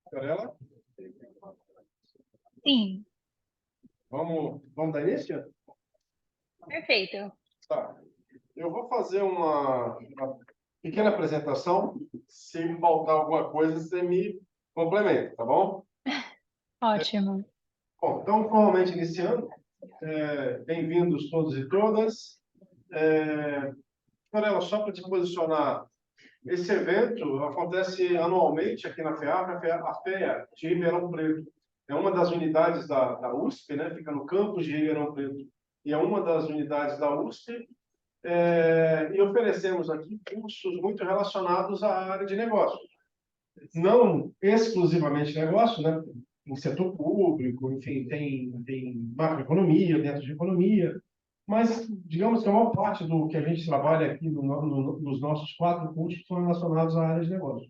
Fiorella, Sim, vamos dar início? perfeito. Tá. Eu vou fazer uma pequena apresentação. Se faltar alguma coisa, você me complementa, tá bom? Ótimo. Bom, então, formalmente iniciando, bem-vindos todos e todas. Fiorella, só para te posicionar, esse evento acontece anualmente aqui na FEAP, a FEA de Ribeirão Preto. É uma das unidades da USP, né? Fica no campus de Ribeirão Preto. E é uma das unidades da USP. E oferecemos aqui cursos muito relacionados à área de negócios. Não exclusivamente negócio, né? Em setor público, enfim, tem macroeconomia, dentro de economia, mas digamos que a maior parte do que a gente trabalha aqui nos nossos 4 cursos são relacionados à área de negócio.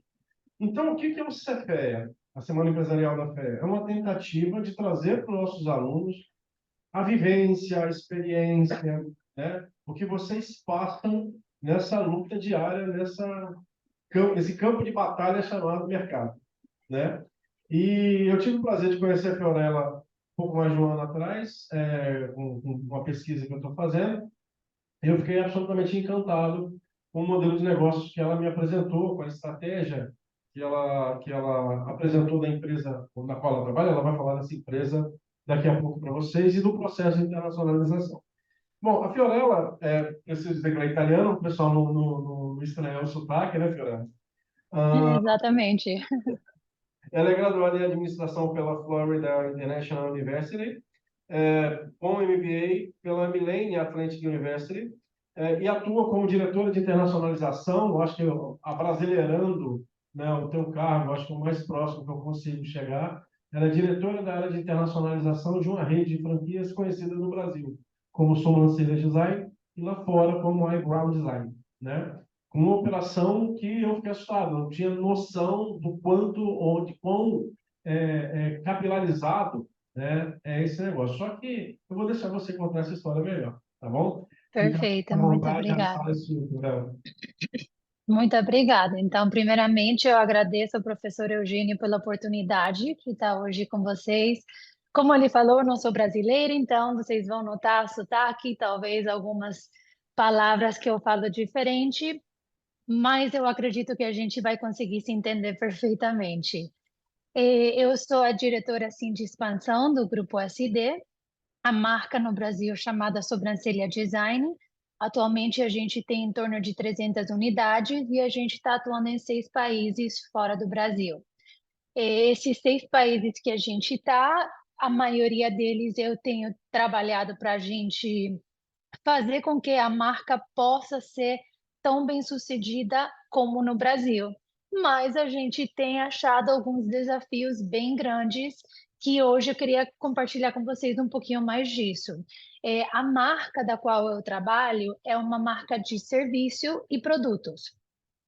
Então, o que é o CEFEA, a Semana Empresarial da FEA? É uma tentativa de trazer para os nossos alunos a vivência, a experiência, né? O que vocês passam nessa luta diária, nesse campo de batalha chamado mercado, né? E eu tive o prazer de conhecer a Fiorella um pouco mais de um ano atrás, com uma pesquisa que eu estou fazendo, e eu fiquei absolutamente encantado com o modelo de negócios que ela me apresentou, com a estratégia que ela apresentou da empresa na qual ela trabalha. Ela vai falar dessa empresa daqui a pouco para vocês e do processo de internacionalização. Bom, a Fiorella, preciso dizer que ela é italiana, o pessoal no estranha o sotaque, né, Fiorella? Ah, Exatamente. ela é graduada em administração pela Florida International University, com MBA pela Millennium Atlantic University, e atua como diretora de internacionalização. Eu acho que abrasileirando, né, o teu cargo, acho que é o mais próximo que eu consigo chegar. Ela é diretora da área de internacionalização de uma rede de franquias conhecida no Brasil, como Sobrancelha Design, e lá fora como Eyebrow Design, né? Uma operação que eu fiquei assustado, não tinha noção do quanto, ou de quão capilarizado, né, é esse negócio. Só que eu vou deixar você contar essa história melhor, tá bom? Fica à Perfeito, muito vontade, a obrigada. sala é sua, Gabriela. Muito obrigada. Então, primeiramente, eu agradeço ao professor Eugênio pela oportunidade de estar hoje com vocês. Como ele falou, eu não sou brasileira, então vocês vão notar sotaque, talvez algumas palavras que eu falo diferente, mas eu acredito que a gente vai conseguir se entender perfeitamente. Eu sou a diretora assim, de expansão do Grupo SD, a marca no Brasil chamada Sobrancelha Design. Atualmente a gente tem em torno de 300 unidades e a gente está atuando em 6 países fora do Brasil. Esses 6 países que a gente está, a maioria deles eu tenho trabalhado para a gente fazer com que a marca possa ser tão bem sucedida como no Brasil. Mas a gente tem achado alguns desafios bem grandes que hoje eu queria compartilhar com vocês um pouquinho mais disso. A marca da qual eu trabalho é uma marca de serviço e produtos.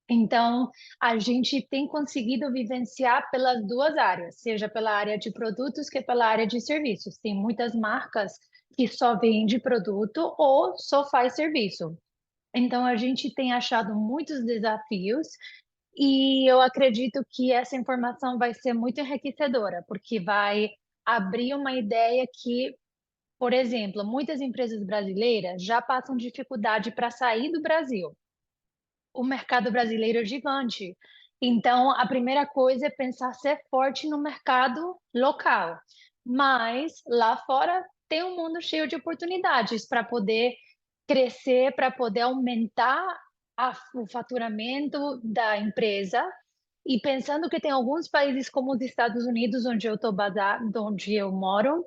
Então, a gente tem conseguido vivenciar pelas 2 áreas, seja pela área de produtos que pela área de serviços. Tem muitas marcas que só vende produto ou só faz serviço. Então, a gente tem achado muitos desafios e eu acredito que essa informação vai ser muito enriquecedora, porque vai abrir uma ideia que, por exemplo, muitas empresas brasileiras já passam dificuldade para sair do Brasil. O mercado brasileiro é gigante. Então, a primeira coisa é pensar ser forte no mercado local. Mas lá fora tem um mundo cheio de oportunidades para poder crescer, para poder aumentar o faturamento da empresa. E pensando que tem alguns países como os Estados Unidos, onde eu estou basado, onde eu moro,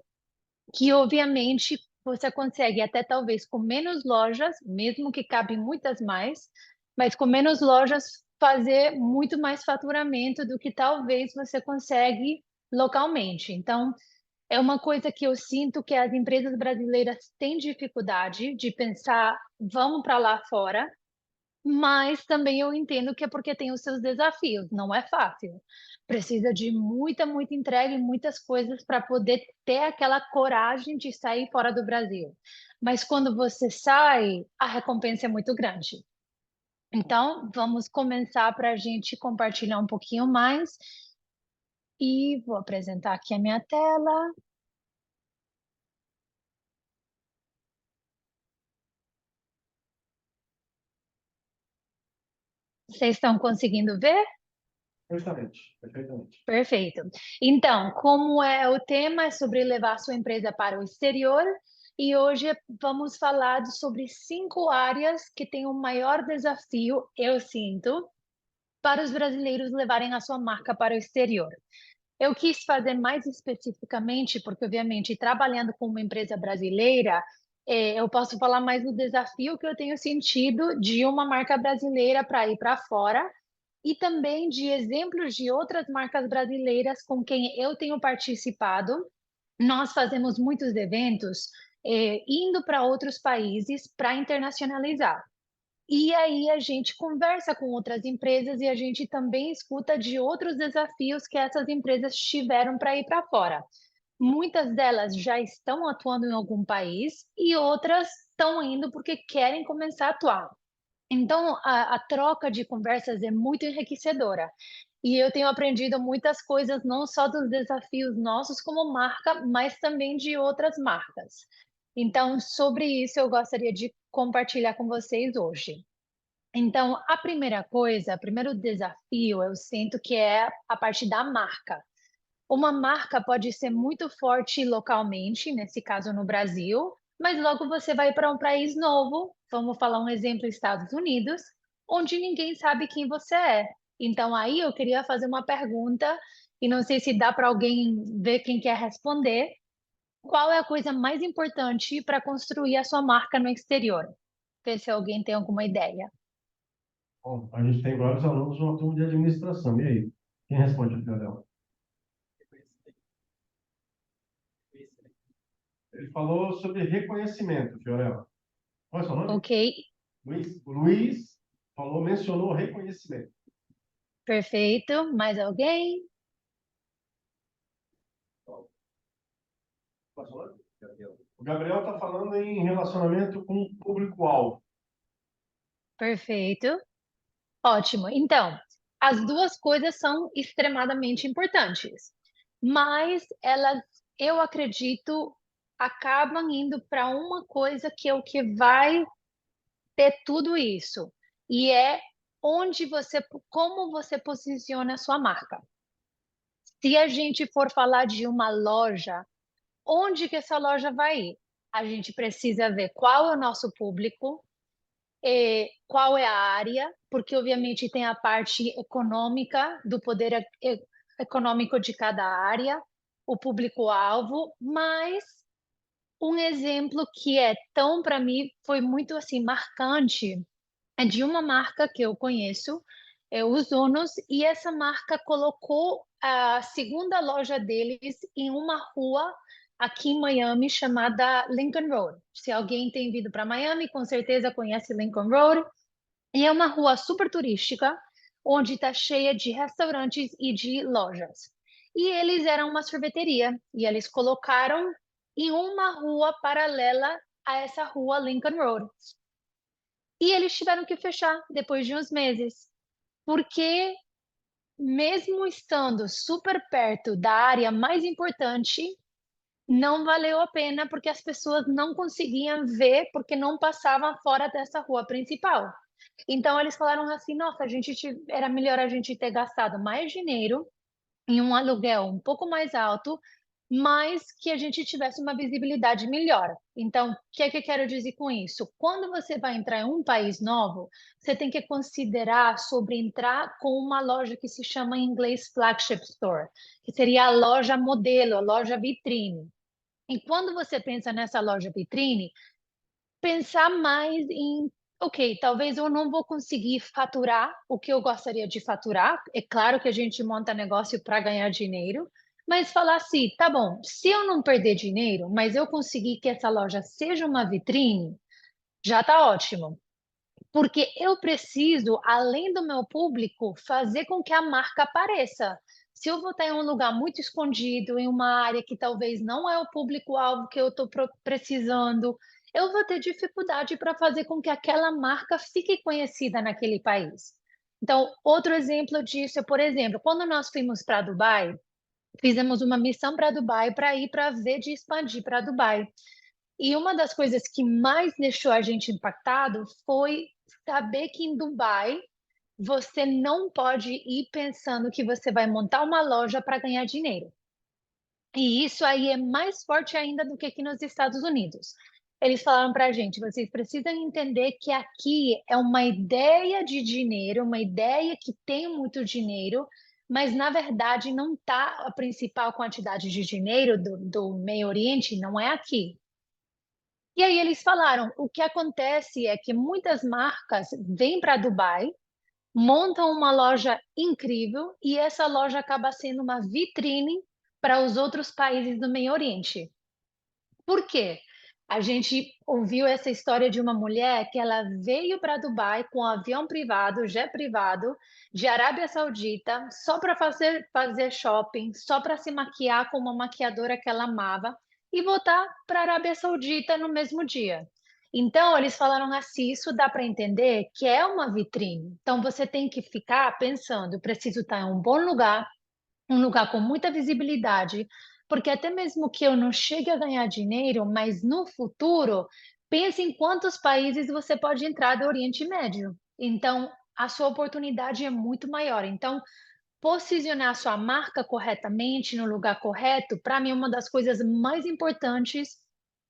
que obviamente você consegue até talvez com menos lojas, mesmo que cabem muitas mais, mas com menos lojas fazer muito mais faturamento do que talvez você consegue localmente. Então, é uma coisa que eu sinto que as empresas brasileiras têm dificuldade de pensar, vamos para lá fora, mas também eu entendo que é porque tem os seus desafios, não é fácil. Precisa de muita, muita entrega e muitas coisas para poder ter aquela coragem de sair fora do Brasil. Mas quando você sai, a recompensa é muito grande. Então, vamos começar para a gente compartilhar um pouquinho mais. E vou apresentar aqui a minha tela. Vocês estão conseguindo ver? Perfeitamente, perfeitamente. Perfeito. Então, como é o tema é sobre levar sua empresa para o exterior, e hoje vamos falar sobre 5 áreas que têm o maior desafio, eu sinto, para os brasileiros levarem a sua marca para o exterior. Eu quis fazer mais especificamente, porque, obviamente, trabalhando com uma empresa brasileira, eu posso falar mais do desafio que eu tenho sentido de uma marca brasileira para ir para fora e também de exemplos de outras marcas brasileiras com quem eu tenho participado. Nós fazemos muitos eventos, indo para outros países para internacionalizar. E aí a gente conversa com outras empresas e a gente também escuta de outros desafios que essas empresas tiveram para ir para fora. Muitas delas já estão atuando em algum país e outras estão indo porque querem começar a atuar. Então, a troca de conversas é muito enriquecedora. E eu tenho aprendido muitas coisas, não só dos desafios nossos como marca, mas também de outras marcas. Então, sobre isso, eu gostaria de compartilhar com vocês hoje. Então, a primeira coisa, o primeiro desafio, eu sinto que é a parte da marca. Uma marca pode ser muito forte localmente, nesse caso no Brasil, mas logo você vai para um país novo, vamos falar um exemplo, Estados Unidos, onde ninguém sabe quem você é. Então, aí eu queria fazer uma pergunta, e não sei se dá para alguém ver quem quer responder. Qual é a coisa mais importante para construir a sua marca no exterior? Ver se alguém tem alguma ideia. Bom, a gente tem vários alunos numa turma de administração. E aí? Quem responde, Fiorel? Ele falou sobre reconhecimento, Fiorel. Qual é o seu nome? Ok, Luiz. O Luiz falou, mencionou reconhecimento. perfeito. Mais alguém? Qual é o seu nome? O Gabriel está falando em relacionamento com o público-alvo. Perfeito. Ótimo. Então, as duas coisas são extremadamente importantes, mas elas, eu acredito, acabam indo para uma coisa que é o que vai ter tudo isso, e é onde você, como você posiciona a sua marca. Se a gente for falar de uma loja, onde que essa loja vai ir? A gente precisa ver qual é o nosso público, qual é a área, porque obviamente tem a parte econômica do poder econômico de cada área, o público-alvo, mas um exemplo que é tão para mim foi muito assim marcante é de uma marca que eu conheço, é os Unos, e essa marca colocou a segunda loja deles em uma rua aqui em Miami chamada Lincoln Road. Se alguém tem vindo para Miami, com certeza conhece Lincoln Road. E é uma rua super turística, onde está cheia de restaurantes e de lojas. E eles eram uma sorveteria, e eles colocaram em uma rua paralela a essa rua Lincoln Road. E eles tiveram que fechar depois de uns meses, porque mesmo estando super perto da área mais importante, não valeu a pena porque as pessoas não conseguiam ver porque não passavam fora dessa rua principal. Então eles falaram assim, nossa, era melhor a gente ter gastado mais dinheiro em um aluguel um pouco mais alto, mas que a gente tivesse uma visibilidade melhor. Então, o que é que eu quero dizer com isso? Quando você vai entrar em um país novo, você tem que considerar sobre entrar com uma loja que se chama em inglês flagship store, que seria a loja modelo, a loja vitrine. E quando você pensa nessa loja vitrine, pensar mais em, ok, talvez eu não vou conseguir faturar o que eu gostaria de faturar. É claro que a gente monta negócio para ganhar dinheiro, mas falar assim, tá bom, se eu não perder dinheiro, mas eu conseguir que essa loja seja uma vitrine, já tá ótimo. Porque eu preciso, além do meu público, fazer com que a marca apareça. Se eu vou estar em um lugar muito escondido, em uma área que talvez não é o público-alvo que eu estou precisando, eu vou ter dificuldade para fazer com que aquela marca fique conhecida naquele país. Então, outro exemplo disso é, por exemplo, quando nós fomos para Dubai, fizemos uma missão para Dubai para ir para ver de expandir para Dubai. E uma das coisas que mais deixou a gente impactado foi saber que em Dubai você não pode ir pensando que você vai montar uma loja para ganhar dinheiro. E isso aí é mais forte ainda do que aqui nos Estados Unidos. Eles falaram para a gente, vocês precisam entender que aqui é uma ideia de dinheiro, uma ideia que tem muito dinheiro, mas na verdade não está a principal quantidade de dinheiro do Meio Oriente, não é aqui. E aí eles falaram, o que acontece é que muitas marcas vêm para Dubai, montam uma loja incrível e essa loja acaba sendo uma vitrine para os outros países do Meio Oriente. Por quê? A gente ouviu essa história de uma mulher que ela veio para Dubai com um avião privado, jet privado, de Arábia Saudita, só para fazer shopping, só para se maquiar com uma maquiadora que ela amava e voltar para a Arábia Saudita no mesmo dia. Então, eles falaram assim, isso dá para entender que é uma vitrine. Então, você tem que ficar pensando, preciso estar em um lugar com muita visibilidade, porque até mesmo que eu não chegue a ganhar dinheiro, mas no futuro, pense em quantos países você pode entrar do Oriente Médio. Então, a sua oportunidade é muito maior. Então, posicionar sua marca corretamente no lugar correto, para mim, é uma das coisas mais importantes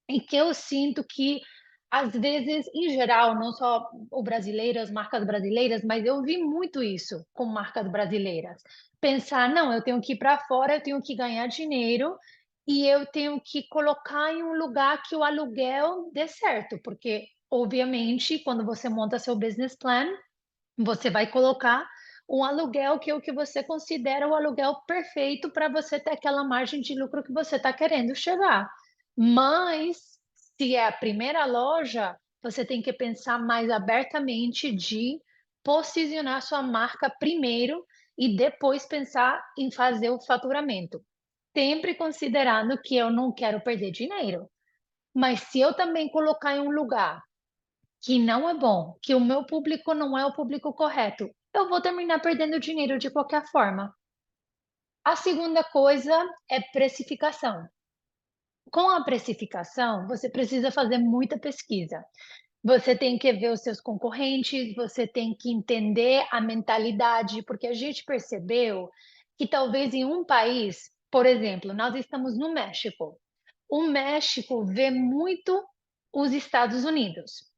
e que eu sinto que, às vezes, em geral, não só o brasileiro, as marcas brasileiras, mas eu vi muito isso com marcas brasileiras. Pensar, não, eu tenho que ir para fora, eu tenho que ganhar dinheiro e eu tenho que colocar em um lugar que o aluguel dê certo, porque, obviamente, quando você monta seu business plan, você vai colocar um aluguel que é o que você considera o aluguel perfeito para você ter aquela margem de lucro que você está querendo chegar. Mas, se é a primeira loja, você tem que pensar mais abertamente de posicionar sua marca primeiro e depois pensar em fazer o faturamento. Sempre considerando que eu não quero perder dinheiro. Mas se eu também colocar em um lugar que não é bom, que o meu público não é o público correto, eu vou terminar perdendo dinheiro de qualquer forma. A segunda coisa é precificação. Com a precificação, você precisa fazer muita pesquisa. Você tem que ver os seus concorrentes, você tem que entender a mentalidade, porque a gente percebeu que talvez em um país, por exemplo, nós estamos no México. O México vê muito os Estados Unidos.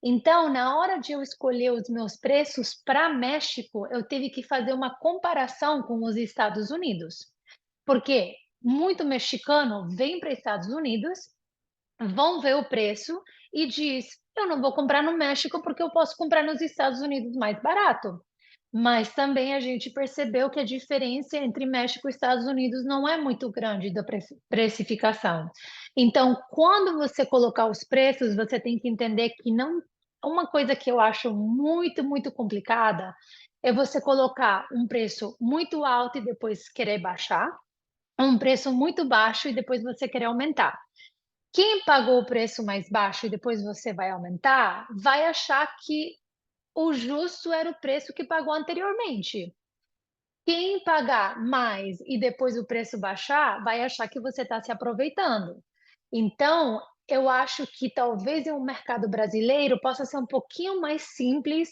Então, na hora de eu escolher os meus preços para México, eu tive que fazer uma comparação com os Estados Unidos. Porque muito mexicano vem para Estados Unidos, vão ver o preço e diz: eu não vou comprar no México porque eu posso comprar nos Estados Unidos mais barato. Mas também a gente percebeu que a diferença entre México e Estados Unidos não é muito grande da precificação. Então, quando você colocar os preços, você tem que entender que não. Uma coisa que eu acho muito, muito complicada é você colocar um preço muito alto e depois querer baixar, um preço muito baixo e depois você querer aumentar. Quem pagou o preço mais baixo e depois você vai aumentar, vai achar que o justo era o preço que pagou anteriormente. Quem pagar mais e depois o preço baixar, vai achar que você está se aproveitando. Então, eu acho que talvez em um mercado brasileiro possa ser um pouquinho mais simples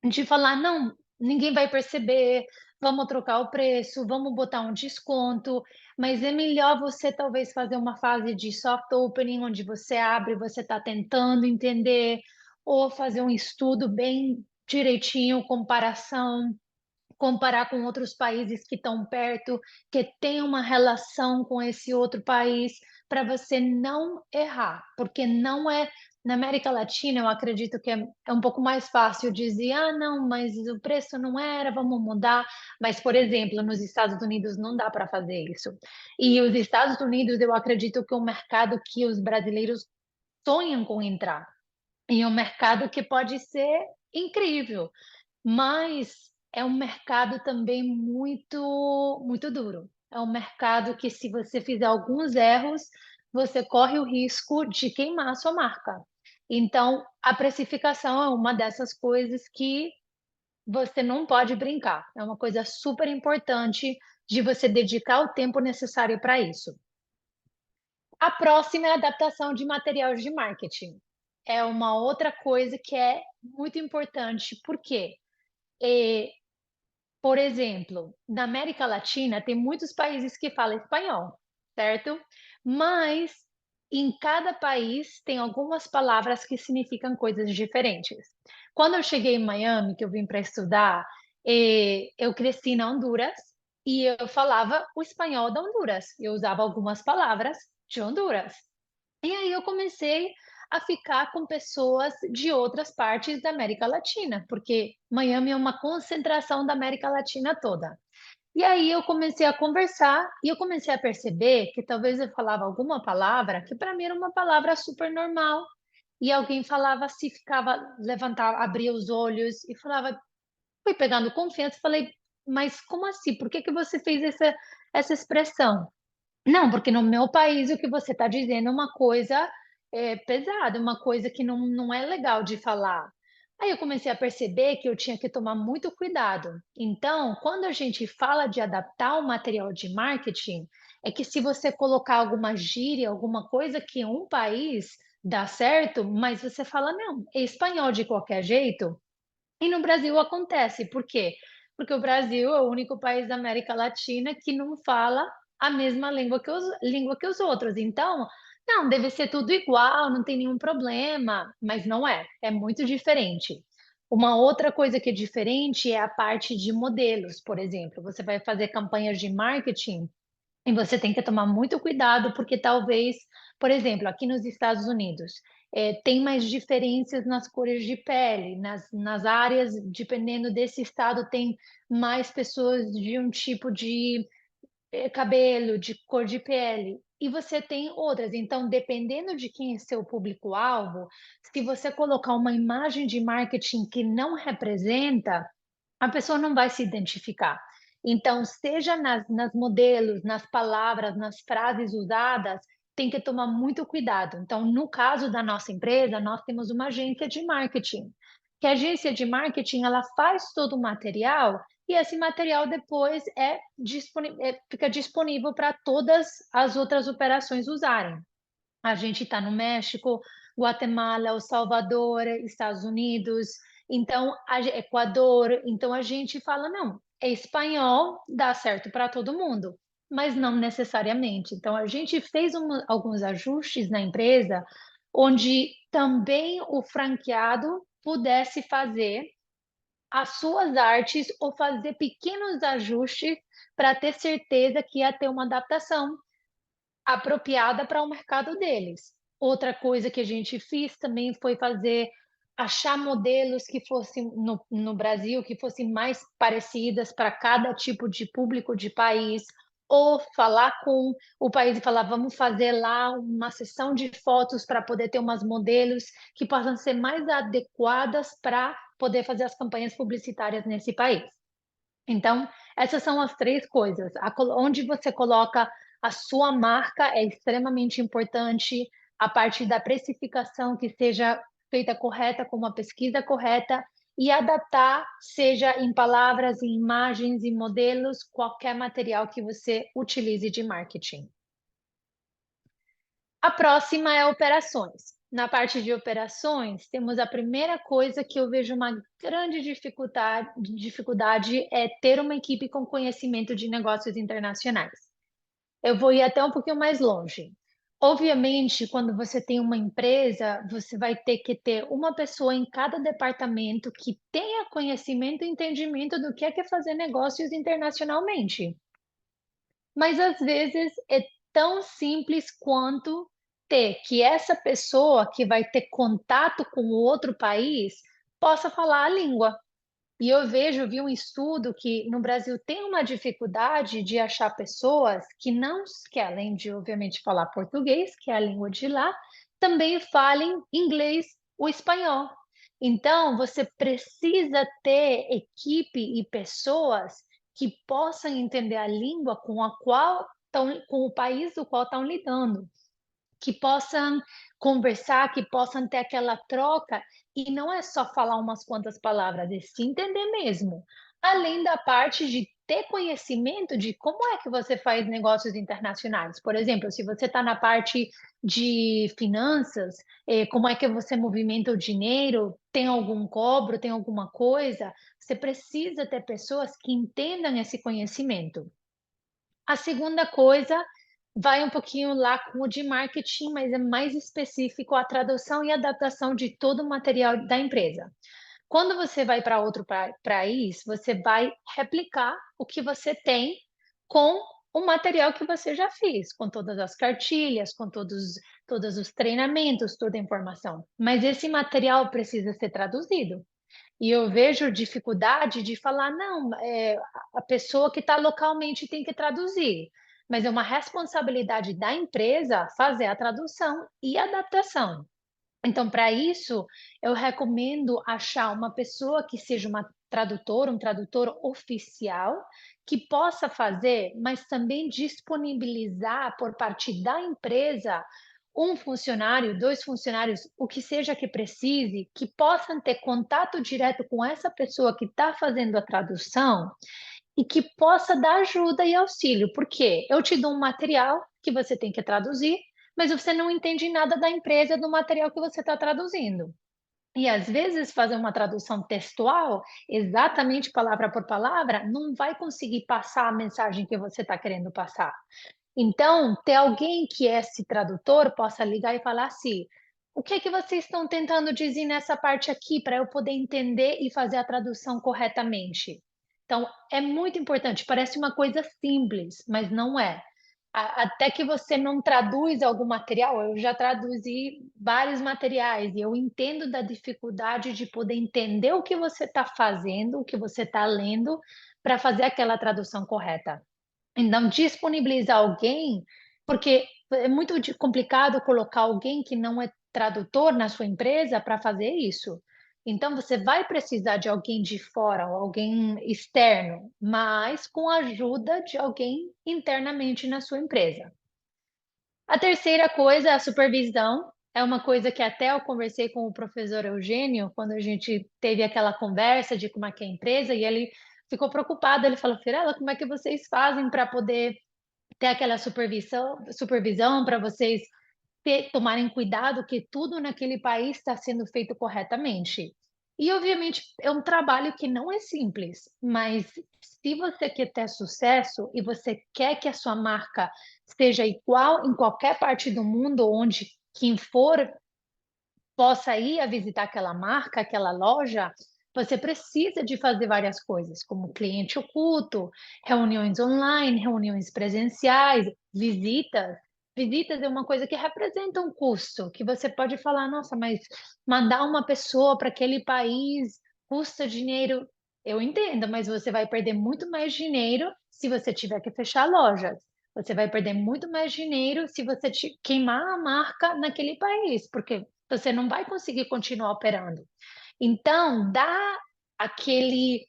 de falar, não, ninguém vai perceber, vamos trocar o preço, vamos botar um desconto, mas é melhor você talvez fazer uma fase de soft opening, onde você abre, você está tentando entender, ou fazer um estudo bem direitinho, comparação, comparar com outros países que estão perto, que tem uma relação com esse outro país, para você não errar, porque não é. Na América Latina, eu acredito que é um pouco mais fácil dizer, ah, não, mas o preço não era, vamos mudar. Mas, por exemplo, nos Estados Unidos não dá para fazer isso. E os Estados Unidos, eu acredito que é um mercado que os brasileiros sonham com entrar. E é um mercado que pode ser incrível, mas é um mercado também muito muito duro. É um mercado que, se você fizer alguns erros, você corre o risco de queimar a sua marca. Então, a precificação é uma dessas coisas que você não pode brincar. É uma coisa super importante de você dedicar o tempo necessário para isso. A próxima é a adaptação de materiais de marketing. É uma outra coisa que é muito importante, porque, eh, por exemplo, na América Latina tem muitos países que falam espanhol, certo? Mas em cada país tem algumas palavras que significam coisas diferentes. Quando eu cheguei em Miami, que eu vim para estudar, eu cresci na Honduras e eu falava o espanhol da Honduras. Eu usava algumas palavras de Honduras. E aí eu comecei a ficar com pessoas de outras partes da América Latina, porque Miami é uma concentração da América Latina toda. E aí eu comecei a conversar e eu comecei a perceber que talvez eu falava alguma palavra que para mim era uma palavra super normal. E alguém falava assim, ficava, levantava, abria os olhos e falava, fui pegando confiança, falei, mas como assim? Por que que você fez essa expressão? Não, porque no meu país o que você está dizendo é uma coisa pesada, uma coisa que não é legal de falar. Aí eu comecei a perceber que eu tinha que tomar muito cuidado. Então, quando a gente fala de adaptar o material de marketing, é que se você colocar alguma gíria, alguma coisa que em um país dá certo, mas você fala, não, é espanhol de qualquer jeito, e no Brasil acontece, por quê? Porque o Brasil é o único país da América Latina que não fala a mesma língua que os outros. Então, não, deve ser tudo igual, não tem nenhum problema, mas não é, é muito diferente. Uma outra coisa que é diferente é a parte de modelos, por exemplo. Você vai fazer campanhas de marketing e você tem que tomar muito cuidado, porque talvez, por exemplo, aqui nos Estados Unidos, tem mais diferenças nas cores de pele, nas áreas, dependendo desse estado, tem mais pessoas de um tipo de cabelo, de cor de pele. E você tem outras. Então, dependendo de quem é seu público-alvo, se você colocar uma imagem de marketing que não representa, a pessoa não vai se identificar. Então, seja nas modelos, nas palavras, nas frases usadas, tem que tomar muito cuidado. Então, no caso da nossa empresa, nós temos uma agência de marketing, que a agência de marketing ela faz todo o material e esse material depois fica disponível para todas as outras operações usarem. A gente está no México, Guatemala, El Salvador, Estados Unidos, então Equador. Então a gente fala, não, é espanhol, dá certo para todo mundo, mas não necessariamente. Então a gente fez alguns ajustes na empresa, onde também o franqueado pudesse fazer as suas artes ou fazer pequenos ajustes para ter certeza que ia ter uma adaptação apropriada para o mercado deles. Outra coisa que a gente fez também foi achar modelos que fossem no Brasil, que fossem mais parecidas para cada tipo de público de país, ou falar com o país e falar, vamos fazer lá uma sessão de fotos para poder ter umas modelos que possam ser mais adequadas para poder fazer as campanhas publicitárias nesse país. Então, essas são as três coisas. Onde você coloca a sua marca é extremamente importante, a parte da precificação que seja feita correta, com uma pesquisa correta, e adaptar, seja em palavras, em imagens, em modelos, qualquer material que você utilize de marketing. A próxima é operações. Na parte de operações, temos a primeira coisa que eu vejo uma grande dificuldade é ter uma equipe com conhecimento de negócios internacionais. Eu vou ir até um pouquinho mais longe. Obviamente, quando você tem uma empresa, você vai ter que ter uma pessoa em cada departamento que tenha conhecimento e entendimento do que é fazer negócios internacionalmente. Mas às vezes é tão simples quanto ter que essa pessoa que vai ter contato com o outro país possa falar a língua. E eu vi um estudo que no Brasil tem uma dificuldade de achar pessoas que não, que além de obviamente falar português, que é a língua de lá, também falem inglês ou espanhol. Então, você precisa ter equipe e pessoas que possam entender a língua com a qual com o país do qual estão lidando. que possam conversar, que possam ter aquela troca, e não é só falar umas quantas palavras, é se entender mesmo. Além da parte de ter conhecimento de como é que você faz negócios internacionais. Por exemplo, se você está na parte de finanças, como é que você movimenta o dinheiro, tem algum cobro, tem alguma coisa, você precisa ter pessoas que entendam esse conhecimento. A segunda coisa vai um pouquinho lá com o de marketing, mas é mais específico a tradução e adaptação de todo o material da empresa. Quando você vai para outro país, você vai replicar o que você tem com o material que você já fez, com todas as cartilhas, com todos os treinamentos, toda a informação. Mas esse material precisa ser traduzido. E eu vejo dificuldade de falar, não, a pessoa que está localmente tem que traduzir, mas é uma responsabilidade da empresa fazer a tradução e adaptação. Então, para isso, eu recomendo achar uma pessoa que seja uma tradutora, um tradutor oficial, que possa fazer, mas também disponibilizar por parte da empresa um funcionário, dois funcionários, o que seja que precise, que possam ter contato direto com essa pessoa que está fazendo a tradução e que possa dar ajuda e auxílio, porque eu te dou um material que você tem que traduzir, mas você não entende nada da empresa do material que você está traduzindo. E às vezes fazer uma tradução textual, exatamente palavra por palavra, não vai conseguir passar a mensagem que você está querendo passar. Então, ter alguém que é esse tradutor possa ligar e falar assim: o que é que vocês estão tentando dizer nessa parte aqui para eu poder entender e fazer a tradução corretamente? Então, é muito importante. Parece uma coisa simples, mas não é. Até que você não traduz algum material, eu já traduzi vários materiais e eu entendo da dificuldade de poder entender o que você está fazendo, o que você está lendo, para fazer aquela tradução correta. Então, disponibilizar alguém, porque é muito complicado colocar alguém que não é tradutor na sua empresa para fazer isso. Então, você vai precisar de alguém de fora, ou alguém externo, mas com a ajuda de alguém internamente na sua empresa. A terceira coisa é a supervisão. É uma coisa que até eu conversei com o professor Eugênio, quando a gente teve aquela conversa de como é que é a empresa, e ele ficou preocupado. Ele falou: Firela, como é que vocês fazem para poder ter aquela supervisão para vocês tomarem cuidado que tudo naquele país está sendo feito corretamente. E, obviamente, é um trabalho que não é simples, mas se você quer ter sucesso e você quer que a sua marca seja igual em qualquer parte do mundo, onde quem for possa ir a visitar aquela marca, aquela loja, você precisa de fazer várias coisas, como cliente oculto, reuniões online, reuniões presenciais, visitas. Visitas é uma coisa que representa um custo, que você pode falar, nossa, mas mandar uma pessoa para aquele país custa dinheiro. Eu entendo, mas você vai perder muito mais dinheiro se você tiver que fechar lojas. Você vai perder muito mais dinheiro se você queimar a marca naquele país, porque você não vai conseguir continuar operando. Então, dá aquele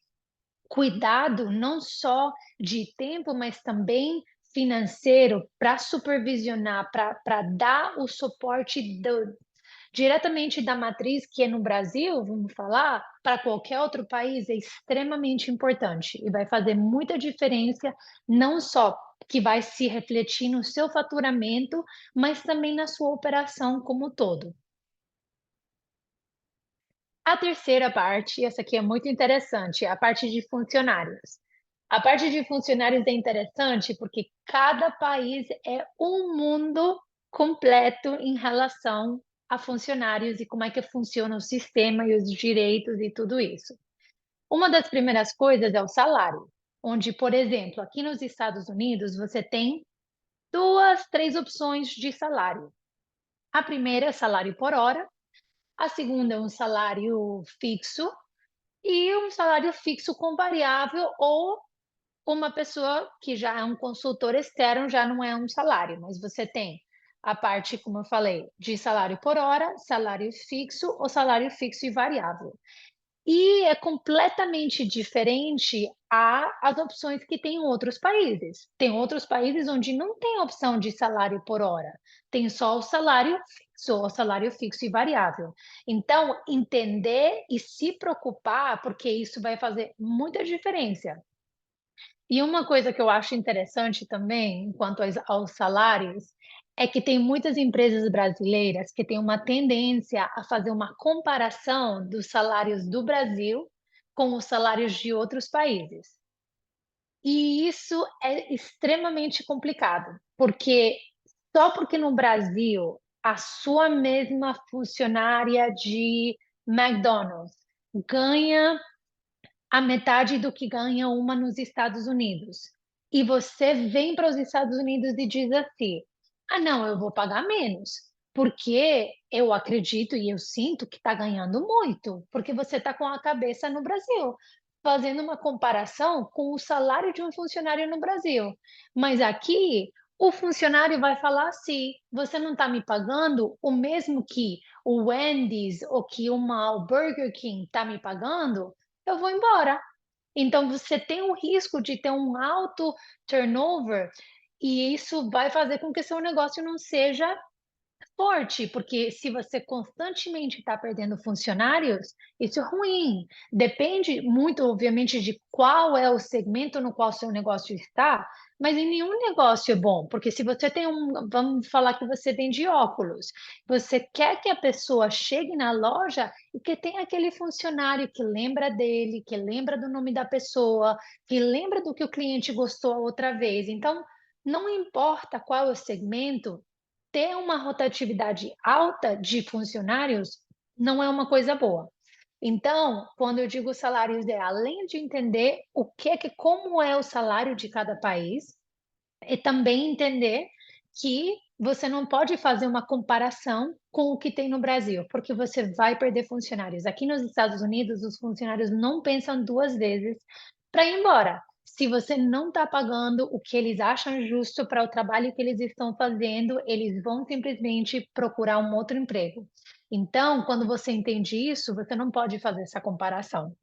cuidado não só de tempo, mas também financeiro para supervisionar, para dar o suporte diretamente da matriz, que é no Brasil, vamos falar, para qualquer outro país é extremamente importante e vai fazer muita diferença, não só que vai se refletir no seu faturamento, mas também na sua operação como um todo. A terceira parte, essa aqui é muito interessante, é a parte de funcionários. A parte de funcionários é interessante porque cada país é um mundo completo em relação a funcionários e como é que funciona o sistema e os direitos e tudo isso. Uma das primeiras coisas é o salário, onde, por exemplo, aqui nos Estados Unidos, você tem duas, três opções de salário. A primeira é salário por hora, a segunda é um salário fixo e um salário fixo com variável ou uma pessoa que já é um consultor externo já não é um salário, mas você tem a parte, como eu falei, de salário por hora, salário fixo ou salário fixo e variável. E é completamente diferente há as opções que tem em outros países. Tem outros países onde não tem opção de salário por hora, tem só o salário fixo e variável. Então, entender e se preocupar, porque isso vai fazer muita diferença. E uma coisa que eu acho interessante também, quanto aos salários, é que tem muitas empresas brasileiras que têm uma tendência a fazer uma comparação dos salários do Brasil com os salários de outros países. E isso é extremamente complicado, porque só porque no Brasil a sua mesma funcionária de McDonald's ganha a metade do que ganha uma nos Estados Unidos. E você vem para os Estados Unidos e diz assim: ah, não, eu vou pagar menos, porque eu acredito e eu sinto que está ganhando muito, porque você está com a cabeça no Brasil, fazendo uma comparação com o salário de um funcionário no Brasil. Mas aqui, o funcionário vai falar assim: você não está me pagando o mesmo que o Wendy's ou que o Burger King está me pagando, eu vou embora. Então você tem o risco de ter um alto turnover e isso vai fazer com que seu negócio não seja forte, porque se você constantemente está perdendo funcionários, isso é ruim. Depende muito, obviamente, de qual é o segmento no qual seu negócio está, mas em nenhum negócio é bom, porque se você tem vamos falar que você vende óculos, você quer que a pessoa chegue na loja e que tenha aquele funcionário que lembra dele, que lembra do nome da pessoa, que lembra do que o cliente gostou a outra vez. Então, não importa qual é o segmento, ter uma rotatividade alta de funcionários não é uma coisa boa. Então, quando eu digo salários, é além de entender como é o salário de cada país, e também entender que você não pode fazer uma comparação com o que tem no Brasil, porque você vai perder funcionários. Aqui nos Estados Unidos, os funcionários não pensam duas vezes para ir embora. Se você não está pagando o que eles acham justo para o trabalho que eles estão fazendo, eles vão simplesmente procurar um outro emprego. Então, quando você entende isso, você não pode fazer essa comparação.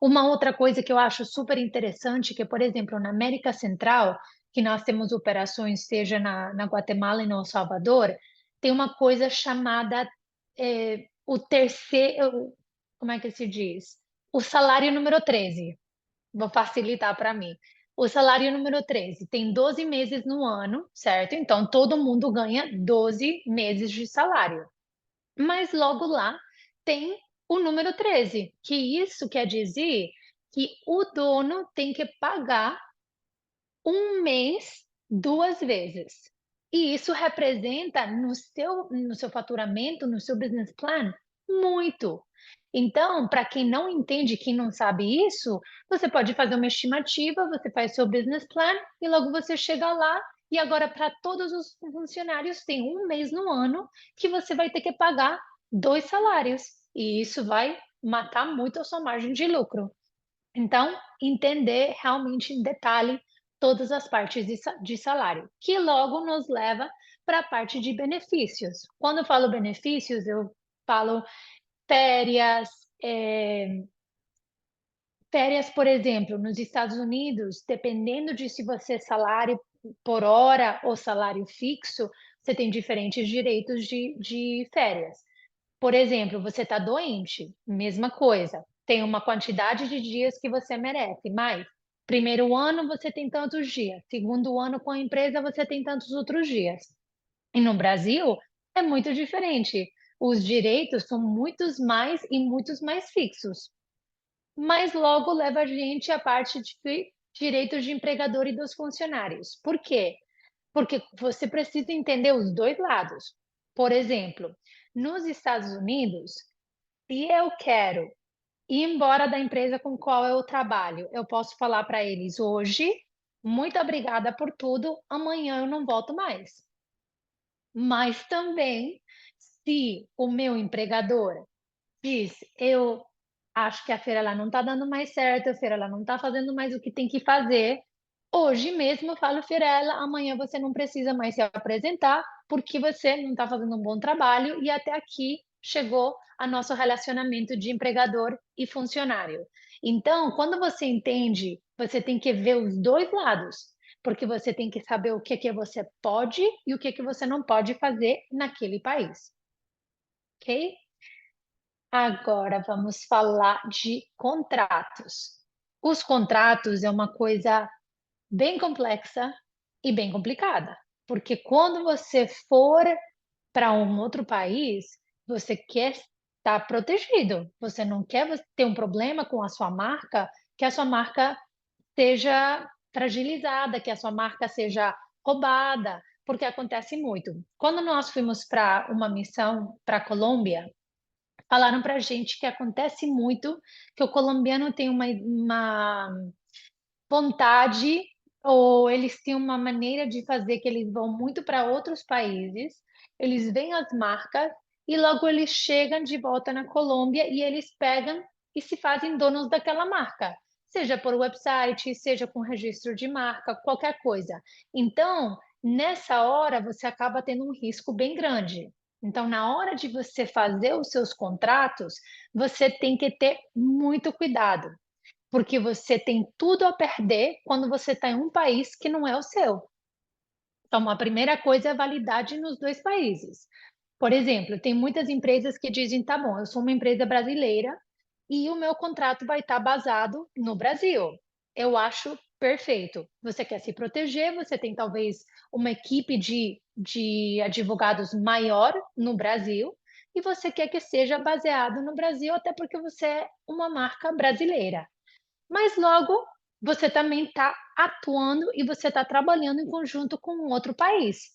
Uma outra coisa que eu acho super interessante, que, por exemplo, na América Central, que nós temos operações, seja na Guatemala e no El Salvador, tem uma coisa chamada o terceiro, como é que se diz? O salário número 13. Vou facilitar para mim. O salário número 13 tem 12 meses no ano, certo? Então, todo mundo ganha 12 meses de salário. Mas logo lá tem o número 13, que isso quer dizer que o dono tem que pagar um mês duas vezes. E isso representa no seu faturamento, no seu business plan, muito. Então, para quem não entende, quem não sabe isso, você pode fazer uma estimativa, você faz seu business plan e logo você chega lá. E agora, para todos os funcionários, tem um mês no ano que você vai ter que pagar dois salários. E isso vai matar muito a sua margem de lucro. Então, entender realmente em detalhe todas as partes de salário, que logo nos leva para a parte de benefícios. Quando eu falo benefícios, eu falo férias, férias, por exemplo, nos Estados Unidos, dependendo de se você é salário por hora ou salário fixo, você tem diferentes direitos de férias. Por exemplo, você está doente, mesma coisa. Tem uma quantidade de dias que você merece, mas primeiro ano você tem tantos dias, segundo ano com a empresa você tem tantos outros dias. E no Brasil é muito diferente. Os direitos são muitos mais e muitos mais fixos. Mas logo leva a gente à parte de direitos de empregador e dos funcionários. Por quê? Porque você precisa entender os dois lados. Por exemplo, nos Estados Unidos, se eu quero ir embora da empresa com qual eu trabalho, eu posso falar para eles hoje, muito obrigada por tudo, amanhã eu não volto mais. Mas também, se o meu empregador diz, eu acho que a feira ela não está dando mais certo, a feira ela não está fazendo mais o que tem que fazer. Hoje mesmo eu falo, Fiorella, amanhã você não precisa mais se apresentar, porque você não está fazendo um bom trabalho e até aqui chegou a nosso relacionamento de empregador e funcionário. Então, quando você entende, você tem que ver os dois lados, porque você tem que saber o que você pode e o que você não pode fazer naquele país, ok? Agora vamos falar de contratos. Os contratos é uma coisa bem complexa e bem complicada, porque quando você for para um outro país, você quer estar protegido. Você não quer ter um problema com a sua marca, que a sua marca seja fragilizada, que a sua marca seja roubada, porque acontece muito. Quando nós fomos para uma missão para a Colômbia, falaram para a gente que acontece muito, que o colombiano tem uma vontade ou eles têm uma maneira de fazer que eles vão muito para outros países, eles veem as marcas e logo eles chegam de volta na Colômbia e eles pegam e se fazem donos daquela marca, seja por website, seja com registro de marca, qualquer coisa. Então, nessa hora você acaba tendo um risco bem grande. Então, na hora de você fazer os seus contratos, você tem que ter muito cuidado porque você tem tudo a perder quando você está em um país que não é o seu. Então, a primeira coisa é a validade nos dois países. Por exemplo, tem muitas empresas que dizem, tá bom, eu sou uma empresa brasileira e o meu contrato vai estar basado no Brasil. Eu acho perfeito. Você quer se proteger, você tem talvez uma equipe de advogados maior no Brasil e você quer que seja baseado no Brasil, até porque você é uma marca brasileira. Mas logo você também está atuando e você está trabalhando em conjunto com um outro país.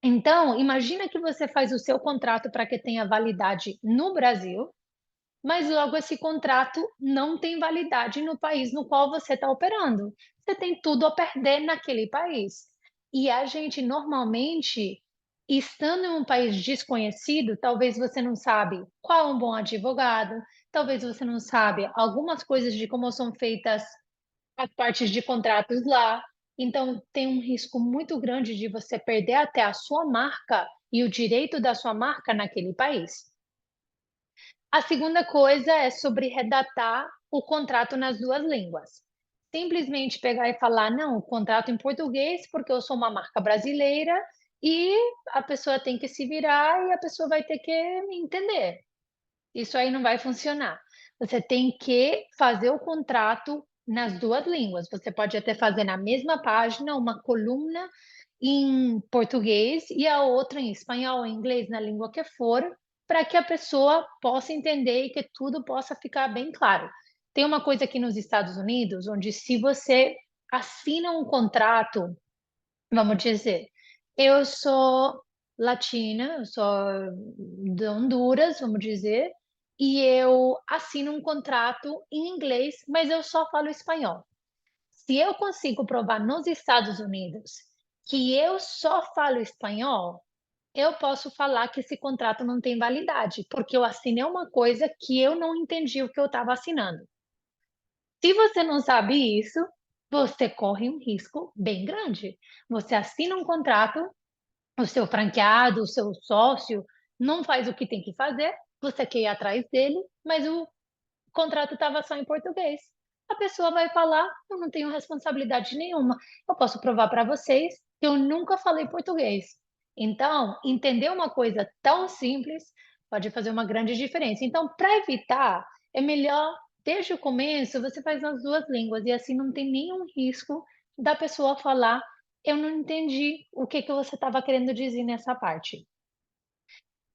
Então, imagina que você faz o seu contrato para que tenha validade no Brasil, mas logo esse contrato não tem validade no país no qual você está operando. Você tem tudo a perder naquele país. E a gente normalmente, estando em um país desconhecido, talvez você não sabe qual é um bom advogado, talvez você não sabe algumas coisas de como são feitas as partes de contratos lá. Então, tem um risco muito grande de você perder até a sua marca e o direito da sua marca naquele país. A segunda coisa é sobre redatar o contrato nas duas línguas. Simplesmente pegar e falar, não, o contrato em português, porque eu sou uma marca brasileira e a pessoa tem que se virar e a pessoa vai ter que me entender. Isso aí não vai funcionar. Você tem que fazer o contrato nas duas línguas. Você pode até fazer na mesma página uma coluna em português e a outra em espanhol, em inglês, na língua que for, para que a pessoa possa entender e que tudo possa ficar bem claro. Tem uma coisa aqui nos Estados Unidos, onde se você assina um contrato, vamos dizer, eu sou latina, eu sou de Honduras, vamos dizer, e eu assino um contrato em inglês, mas eu só falo espanhol. Se eu consigo provar nos Estados Unidos que eu só falo espanhol, eu posso falar que esse contrato não tem validade, porque eu assinei uma coisa que eu não entendi o que eu estava assinando. Se você não sabe isso, você corre um risco bem grande. Você assina um contrato, o seu franqueado, o seu sócio não faz o que tem que fazer, você quer ir atrás dele, mas o contrato estava só em português. A pessoa vai falar, eu não tenho responsabilidade nenhuma. Eu posso provar para vocês que eu nunca falei português. Então, entender uma coisa tão simples pode fazer uma grande diferença. Então, para evitar, é melhor, desde o começo, você faz nas duas línguas e assim não tem nenhum risco da pessoa falar, eu não entendi o que você estava querendo dizer nessa parte.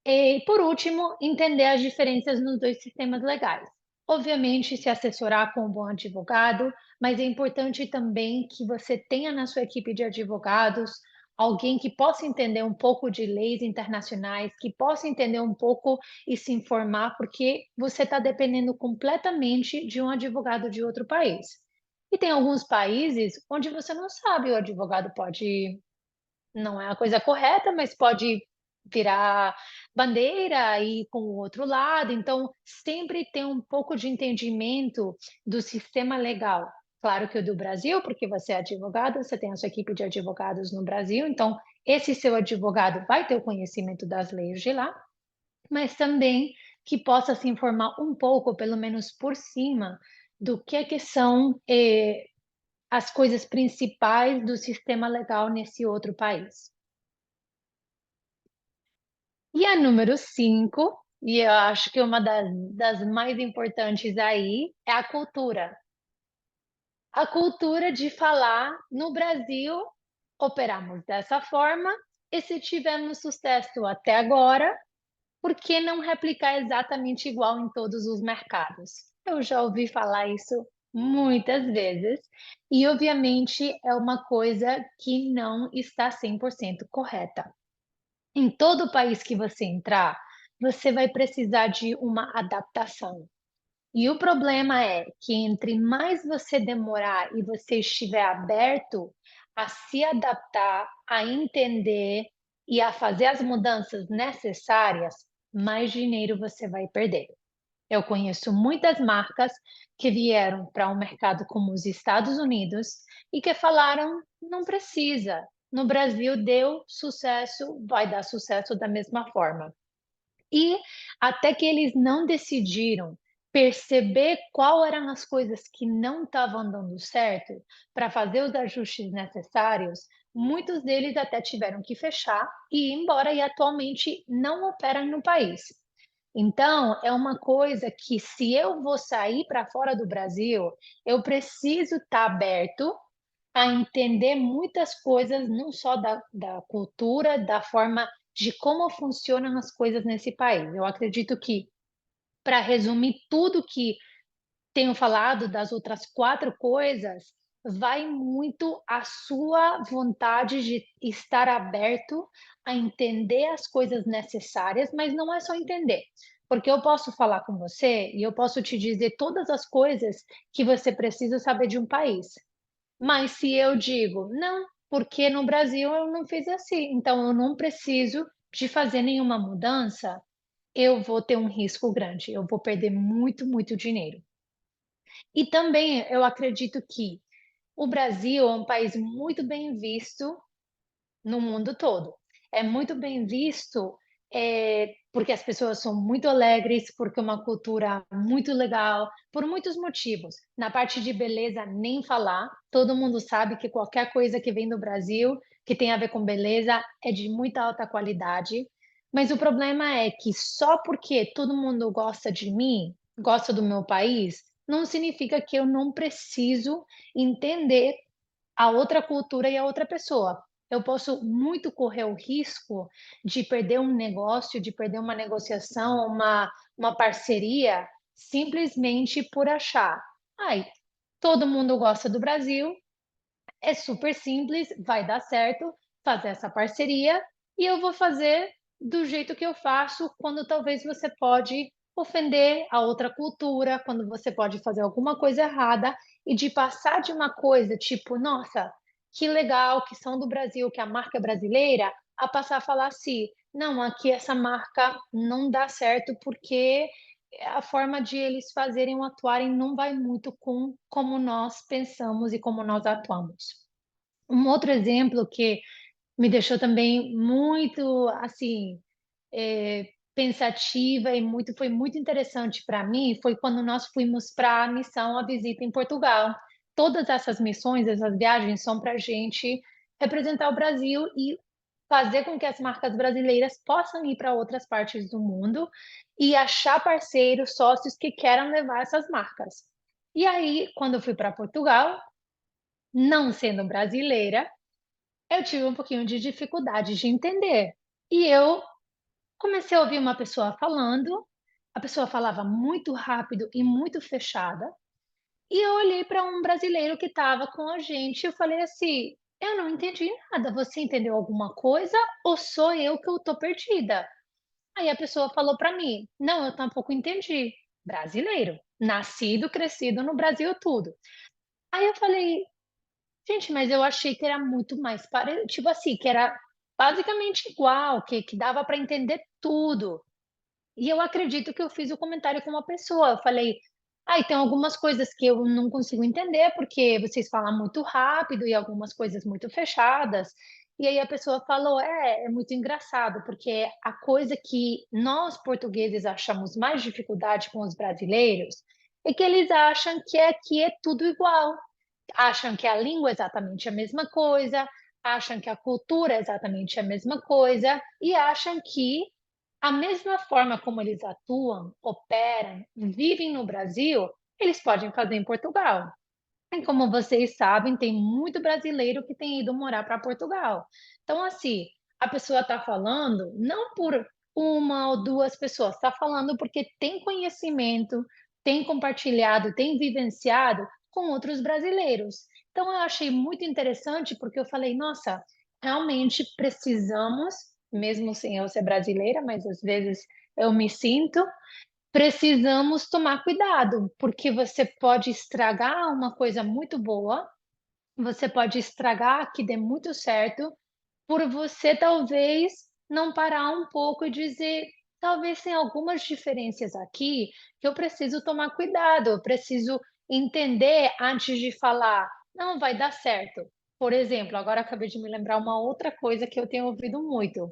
E, por último, entender as diferenças nos dois sistemas legais. Obviamente, se assessorar com um bom advogado, mas é importante também que você tenha na sua equipe de advogados alguém que possa entender um pouco de leis internacionais, que possa entender um pouco e se informar, porque você está dependendo completamente de um advogado de outro país. E tem alguns países onde você não sabe, o advogado pode não é a coisa correta, mas pode virar bandeira e ir com o outro lado. Então, sempre tem um pouco de entendimento do sistema legal. Claro que o do Brasil, porque você é advogado, você tem a sua equipe de advogados no Brasil, então esse seu advogado vai ter o conhecimento das leis de lá. mas também que possa se informar um pouco, pelo menos por cima, do que são as coisas principais do sistema legal nesse outro país. E a número 5, e eu acho que uma das mais importantes aí, é a cultura. A cultura de falar: "No Brasil, operamos dessa forma, e se tivemos sucesso até agora, por que não replicar exatamente igual em todos os mercados?". Eu já ouvi falar isso muitas vezes e, obviamente, é uma coisa que não está 100% correta. Em todo país que você entrar, você vai precisar de uma adaptação. E o problema é que entre mais você demorar e você estiver aberto a se adaptar, a entender e a fazer as mudanças necessárias, mais dinheiro você vai perder. Eu conheço muitas marcas que vieram para um mercado como os Estados Unidos e que falaram: não precisa. No Brasil deu sucesso, vai dar sucesso da mesma forma. E até que eles não decidiram perceber qual eram as coisas que não estavam dando certo, para fazer os ajustes necessários, muitos deles até tiveram que fechar e ir embora e atualmente não operam no país. Então, é uma coisa que se eu vou sair para fora do Brasil, eu preciso estar aberto a entender muitas coisas, não só da cultura, da forma de como funcionam as coisas nesse país. Eu acredito que, para resumir tudo que tenho falado das outras 4 coisas, vai muito a sua vontade de estar aberto a entender as coisas necessárias, mas não é só entender, porque eu posso falar com você e eu posso te dizer todas as coisas que você precisa saber de um país. Mas se eu digo: "Não, porque no Brasil eu não fiz assim, então eu não preciso de fazer nenhuma mudança", eu vou ter um risco grande, eu vou perder muito, muito dinheiro. E também eu acredito que o Brasil é um país muito bem visto no mundo todo. É muito bem visto, porque as pessoas são muito alegres, porque é uma cultura muito legal, por muitos motivos. Na parte de beleza, nem falar. Todo mundo sabe que qualquer coisa que vem do Brasil, que tem a ver com beleza, é de muita alta qualidade. Mas o problema é que só porque todo mundo gosta de mim, gosta do meu país, não significa que eu não preciso entender a outra cultura e a outra pessoa. Eu posso muito correr o risco de perder um negócio, de perder uma negociação, uma parceria, simplesmente por achar: "Ai, todo mundo gosta do Brasil, é super simples, vai dar certo fazer essa parceria e eu vou fazer do jeito que eu faço", quando talvez você pode ofender a outra cultura, quando você pode fazer alguma coisa errada e de passar de uma coisa tipo: "Nossa, que legal que são do Brasil, que a marca é brasileira", a passar a falar assim: "Não, aqui essa marca não dá certo porque a forma de eles fazerem ou atuarem não vai muito com como nós pensamos e como nós atuamos". Um outro exemplo que me deixou também muito, assim, pensativa e foi muito interessante para mim, foi quando nós fomos para a missão, a visita em Portugal. Todas essas missões, essas viagens são para a gente representar o Brasil e fazer com que as marcas brasileiras possam ir para outras partes do mundo e achar parceiros, sócios que queiram levar essas marcas. E aí, quando eu fui para Portugal, não sendo brasileira, eu tive um pouquinho de dificuldade de entender. E eu comecei a ouvir uma pessoa falando, a pessoa falava muito rápido e muito fechada, e eu olhei para um brasileiro que estava com a gente, eu falei assim: "Eu não entendi nada, você entendeu alguma coisa ou sou eu que eu estou perdida?". Aí a pessoa falou para mim: "Não, eu tampouco entendi". Brasileiro, nascido, crescido no Brasil, tudo. Aí eu falei: "Gente, mas eu achei que era muito mais tipo assim, que era basicamente igual, que dava para entender tudo". E eu acredito que eu fiz o comentário com uma pessoa, eu falei: "Ai, tem algumas coisas que eu não consigo entender, porque vocês falam muito rápido e algumas coisas muito fechadas". E aí a pessoa falou: é muito engraçado, porque a coisa que nós portugueses achamos mais dificuldade com os brasileiros é que eles acham que aqui é tudo igual, acham que a língua é exatamente a mesma coisa, acham que a cultura é exatamente a mesma coisa e acham que a mesma forma como eles atuam, operam, vivem no Brasil, eles podem fazer em Portugal. E como vocês sabem, tem muito brasileiro que tem ido morar para Portugal. Então, assim, a pessoa está falando não por uma ou duas pessoas, está falando porque tem conhecimento, tem compartilhado, tem vivenciado com outros brasileiros. Então, eu achei muito interessante porque eu falei, nossa, realmente precisamos, mesmo sem eu ser brasileira, mas às vezes eu me sinto, precisamos tomar cuidado, porque você pode estragar uma coisa muito boa, você pode estragar que dê muito certo, por você talvez não parar um pouco e dizer, talvez tem algumas diferenças aqui que eu preciso tomar cuidado, eu preciso entender antes de falar, não vai dar certo. Por exemplo, agora acabei de me lembrar uma outra coisa que eu tenho ouvido muito.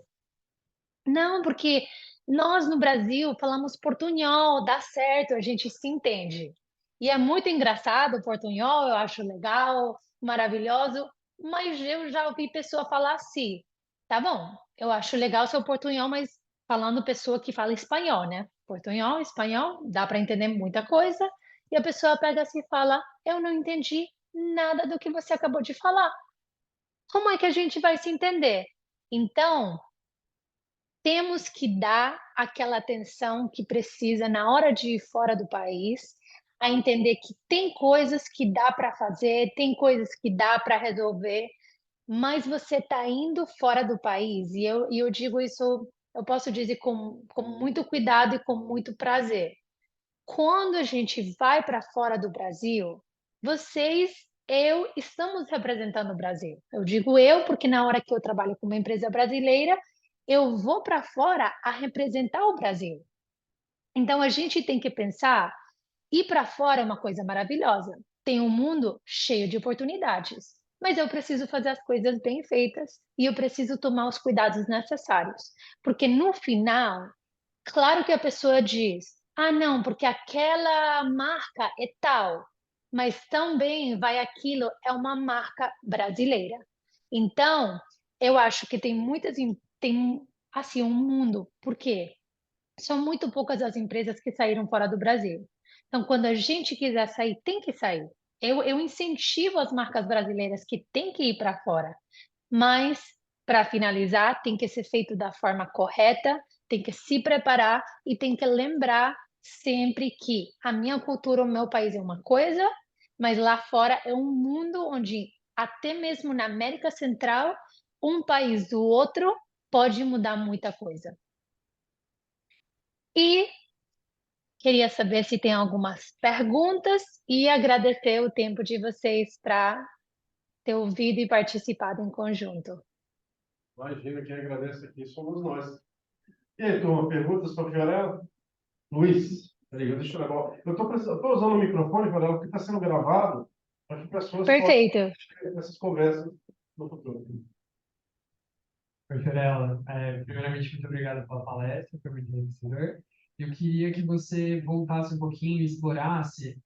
Não, porque nós no Brasil falamos portunhol, dá certo, a gente se entende. E é muito engraçado o portunhol, eu acho legal, maravilhoso, mas eu já ouvi pessoa falar assim, tá bom, eu acho legal seu portunhol, mas falando pessoa que fala espanhol, né? Portunhol, espanhol, dá para entender muita coisa, e a pessoa pega assim e fala, eu não entendi nada do que você acabou de falar. Como é que a gente vai se entender? Então, temos que dar aquela atenção que precisa na hora de ir fora do país, a entender que tem coisas que dá para fazer, tem coisas que dá para resolver, mas você está indo fora do país, e eu digo isso, eu posso dizer com muito cuidado e com muito prazer. Quando a gente vai para fora do Brasil, vocês, eu, estamos representando o Brasil. Eu digo eu porque na hora que eu trabalho com uma empresa brasileira, eu vou para fora a representar o Brasil. Então a gente tem que pensar, ir para fora é uma coisa maravilhosa. Tem um mundo cheio de oportunidades, mas eu preciso fazer as coisas bem feitas e eu preciso tomar os cuidados necessários, porque no final, claro que a pessoa diz: ah, não, porque aquela marca é tal, mas também vai aquilo, é uma marca brasileira. Então, eu acho que tem tem assim um mundo, por quê? São muito poucas as empresas que saíram fora do Brasil. Então, quando a gente quiser sair, tem que sair. Eu incentivo as marcas brasileiras que têm que ir para fora, mas, para finalizar, tem que ser feito da forma correta, tem que se preparar e tem que lembrar sempre que a minha cultura, o meu país é uma coisa, mas lá fora é um mundo onde, até mesmo na América Central, um país do outro pode mudar muita coisa. E queria saber se tem algumas perguntas e agradecer o tempo de vocês para ter ouvido e participado em conjunto. Imagina, quem agradece aqui somos nós. E aí, turma, perguntas para a Fiorella? Luiz, peraí, deixa eu levar. Eu estou usando o microfone, Fiorella, porque está sendo gravado para que pessoas possam Perfeito. ter essas conversas no futuro. Oi, Fiorella. Primeiramente, muito obrigado pela palestra, foi muito enriquecedor. Eu queria que você voltasse um pouquinho e explorasse.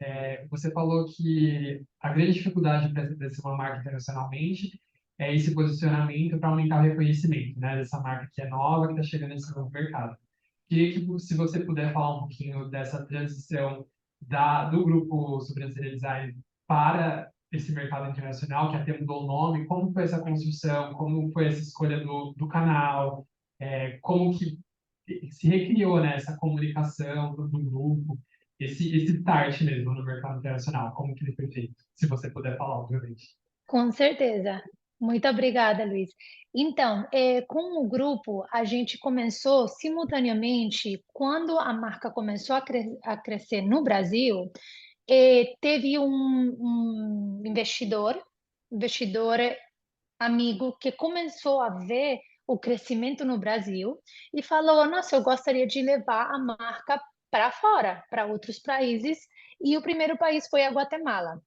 Você falou que a grande dificuldade para ser uma marca internacionalmente é esse posicionamento para aumentar o reconhecimento, né, dessa marca que é nova, que está chegando nesse novo mercado. Queria que, se você puder falar um pouquinho dessa transição do grupo Sobrancelha Design para esse mercado internacional, que até mudou o nome, como foi essa construção, como foi essa escolha do canal, como que se recriou, né, essa comunicação do grupo, esse start mesmo no mercado internacional, como que ele foi feito, se você puder falar, obviamente. Com certeza. Muito obrigada, Luiz. Então, com o grupo, a gente começou simultaneamente, quando a marca começou a crescer no Brasil, teve um investidor amigo, que começou a ver o crescimento no Brasil e falou: Nossa, eu gostaria de levar a marca para fora, para outros países. E o primeiro país foi a Guatemala.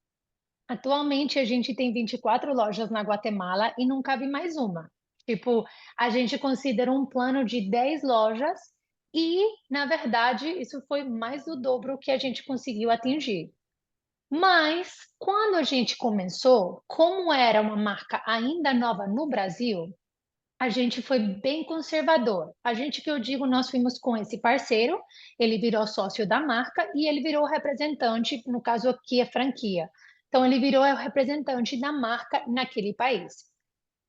Atualmente, a gente tem 24 lojas na Guatemala e não cabe mais uma. Tipo, a gente considera um plano de 10 lojas e, na verdade, isso foi mais do dobro que a gente conseguiu atingir. Mas, quando a gente começou, como era uma marca ainda nova no Brasil, a gente foi bem conservador. A gente, que eu digo, nós fomos com esse parceiro, ele virou sócio da marca e ele virou representante, no caso aqui é franquia. Então, ele virou o representante da marca naquele país.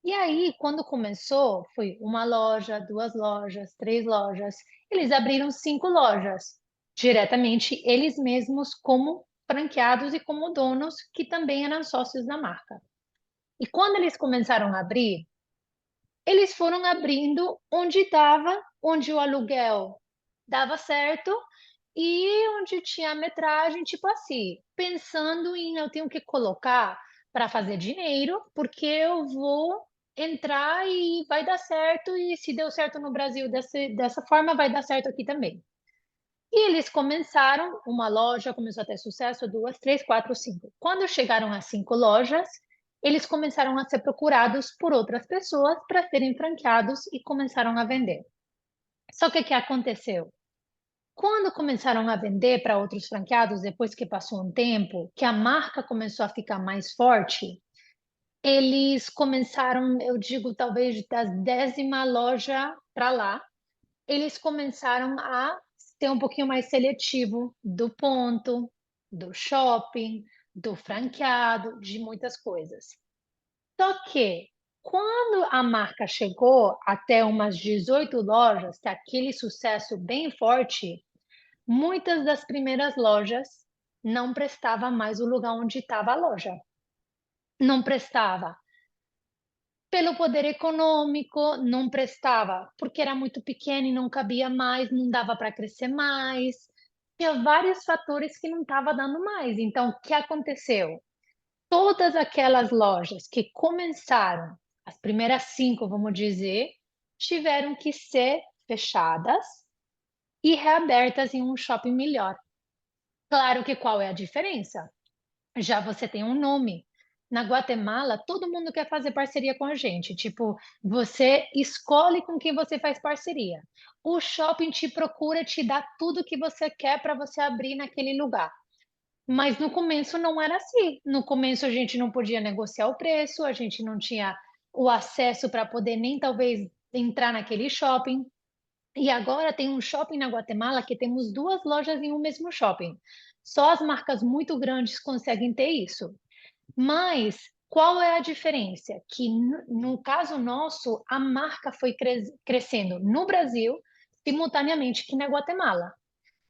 E aí, quando começou, foi uma loja, duas lojas, três lojas. Eles abriram 5 lojas, diretamente eles mesmos como franqueados e como donos, que também eram sócios da marca. E quando eles começaram a abrir, eles foram abrindo onde dava, onde o aluguel dava certo e onde tinha a metragem, tipo assim, pensando em eu tenho que colocar para fazer dinheiro, porque eu vou entrar e vai dar certo, e se deu certo no Brasil dessa forma, vai dar certo aqui também. E eles começaram, uma loja começou a ter sucesso, duas, três, quatro, cinco. Quando chegaram a 5 lojas, eles começaram a ser procurados por outras pessoas para serem franqueados e começaram a vender. Só que o que aconteceu? Quando começaram a vender para outros franqueados, depois que passou um tempo, que a marca começou a ficar mais forte, eles começaram, eu digo, talvez da 10ª loja para lá, eles começaram a ser um pouquinho mais seletivo do ponto, do shopping, do franqueado, de muitas coisas. Só que quando a marca chegou até umas 18 lojas, que é aquele sucesso bem forte, muitas das primeiras lojas não prestava mais o lugar onde estava a loja. Não prestava pelo poder econômico, não prestava porque era muito pequeno e não cabia mais, não dava para crescer mais. Tinha vários fatores que não estava dando mais. Então, o que aconteceu? Todas aquelas lojas que começaram, as primeiras 5, vamos dizer, tiveram que ser fechadas e reabertas em um shopping melhor. Claro que qual é a diferença? Já você tem um nome. Na Guatemala, todo mundo quer fazer parceria com a gente. Tipo, você escolhe com quem você faz parceria. O shopping te procura, te dá tudo que você quer para você abrir naquele lugar. Mas no começo não era assim. No começo a gente não podia negociar o preço, a gente não tinha o acesso para poder nem talvez entrar naquele shopping. E agora tem um shopping na Guatemala que temos 2 lojas em um mesmo shopping. Só as marcas muito grandes conseguem ter isso. Mas qual é a diferença? Que no caso nosso, a marca foi crescendo no Brasil simultaneamente que na Guatemala.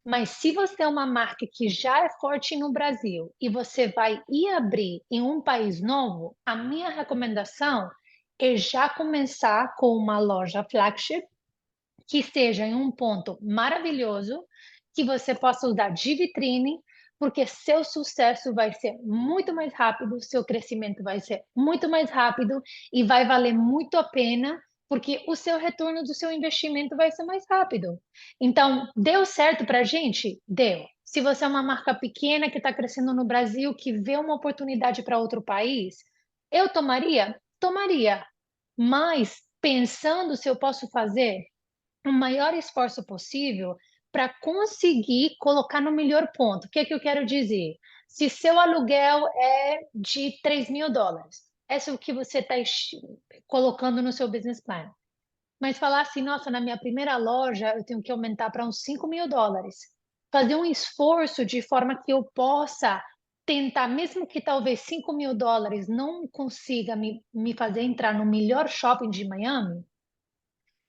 Mas se você é uma marca que já é forte no Brasil e você vai ir abrir em um país novo, a minha recomendação é já começar com uma loja flagship que esteja em um ponto maravilhoso, que você possa usar de vitrine, porque seu sucesso vai ser muito mais rápido, seu crescimento vai ser muito mais rápido e vai valer muito a pena, porque o seu retorno do seu investimento vai ser mais rápido. Então, deu certo para a gente? Deu. Se você é uma marca pequena que está crescendo no Brasil, que vê uma oportunidade para outro país, eu tomaria? Tomaria. Mas pensando se eu posso fazer o maior esforço possível para conseguir colocar no melhor ponto. O que é que eu quero dizer? Se seu aluguel é de US$ 3.000, esse é o que você está colocando no seu business plan. Mas falar assim, nossa, na minha primeira loja eu tenho que aumentar para uns US$ 5.000. Fazer um esforço de forma que eu possa tentar, mesmo que talvez US$ 5.000 não consiga me fazer entrar no melhor shopping de Miami,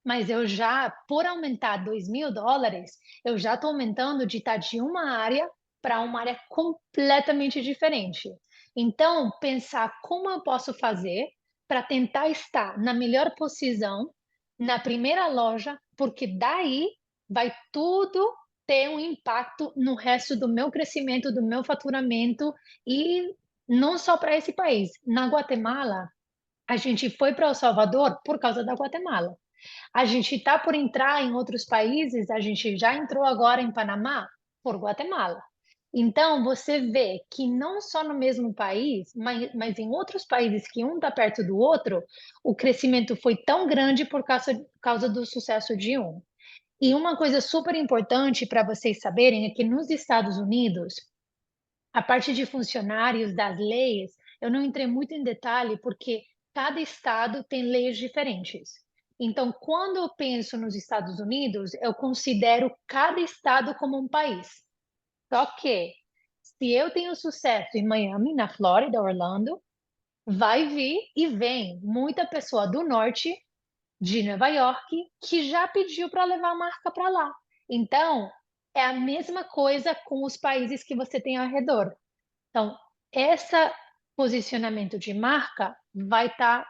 mas eu já, por aumentar US$ 2.000, eu já estou aumentando de estar de uma área para uma área completamente diferente. Então, pensar como eu posso fazer para tentar estar na melhor posição na primeira loja, porque daí vai tudo ter um impacto no resto do meu crescimento, do meu faturamento e não só para esse país. Na Guatemala, a gente foi para El Salvador por causa da Guatemala. A gente está por entrar em outros países, a gente já entrou agora em Panamá por Guatemala. Então, você vê que não só no mesmo país, mas em outros países que um está perto do outro, o crescimento foi tão grande por causa do sucesso de um. E uma coisa super importante para vocês saberem é que nos Estados Unidos, a parte de funcionários das leis, eu não entrei muito em detalhe porque cada estado tem leis diferentes. Então, quando eu penso nos Estados Unidos, eu considero cada estado como um país. Só que, se eu tenho sucesso em Miami, na Flórida, Orlando, vai vir e vem muita pessoa do norte, de Nova York, que já pediu para levar a marca para lá. Então, é a mesma coisa com os países que você tem ao redor. Então, esse posicionamento de marca vai estar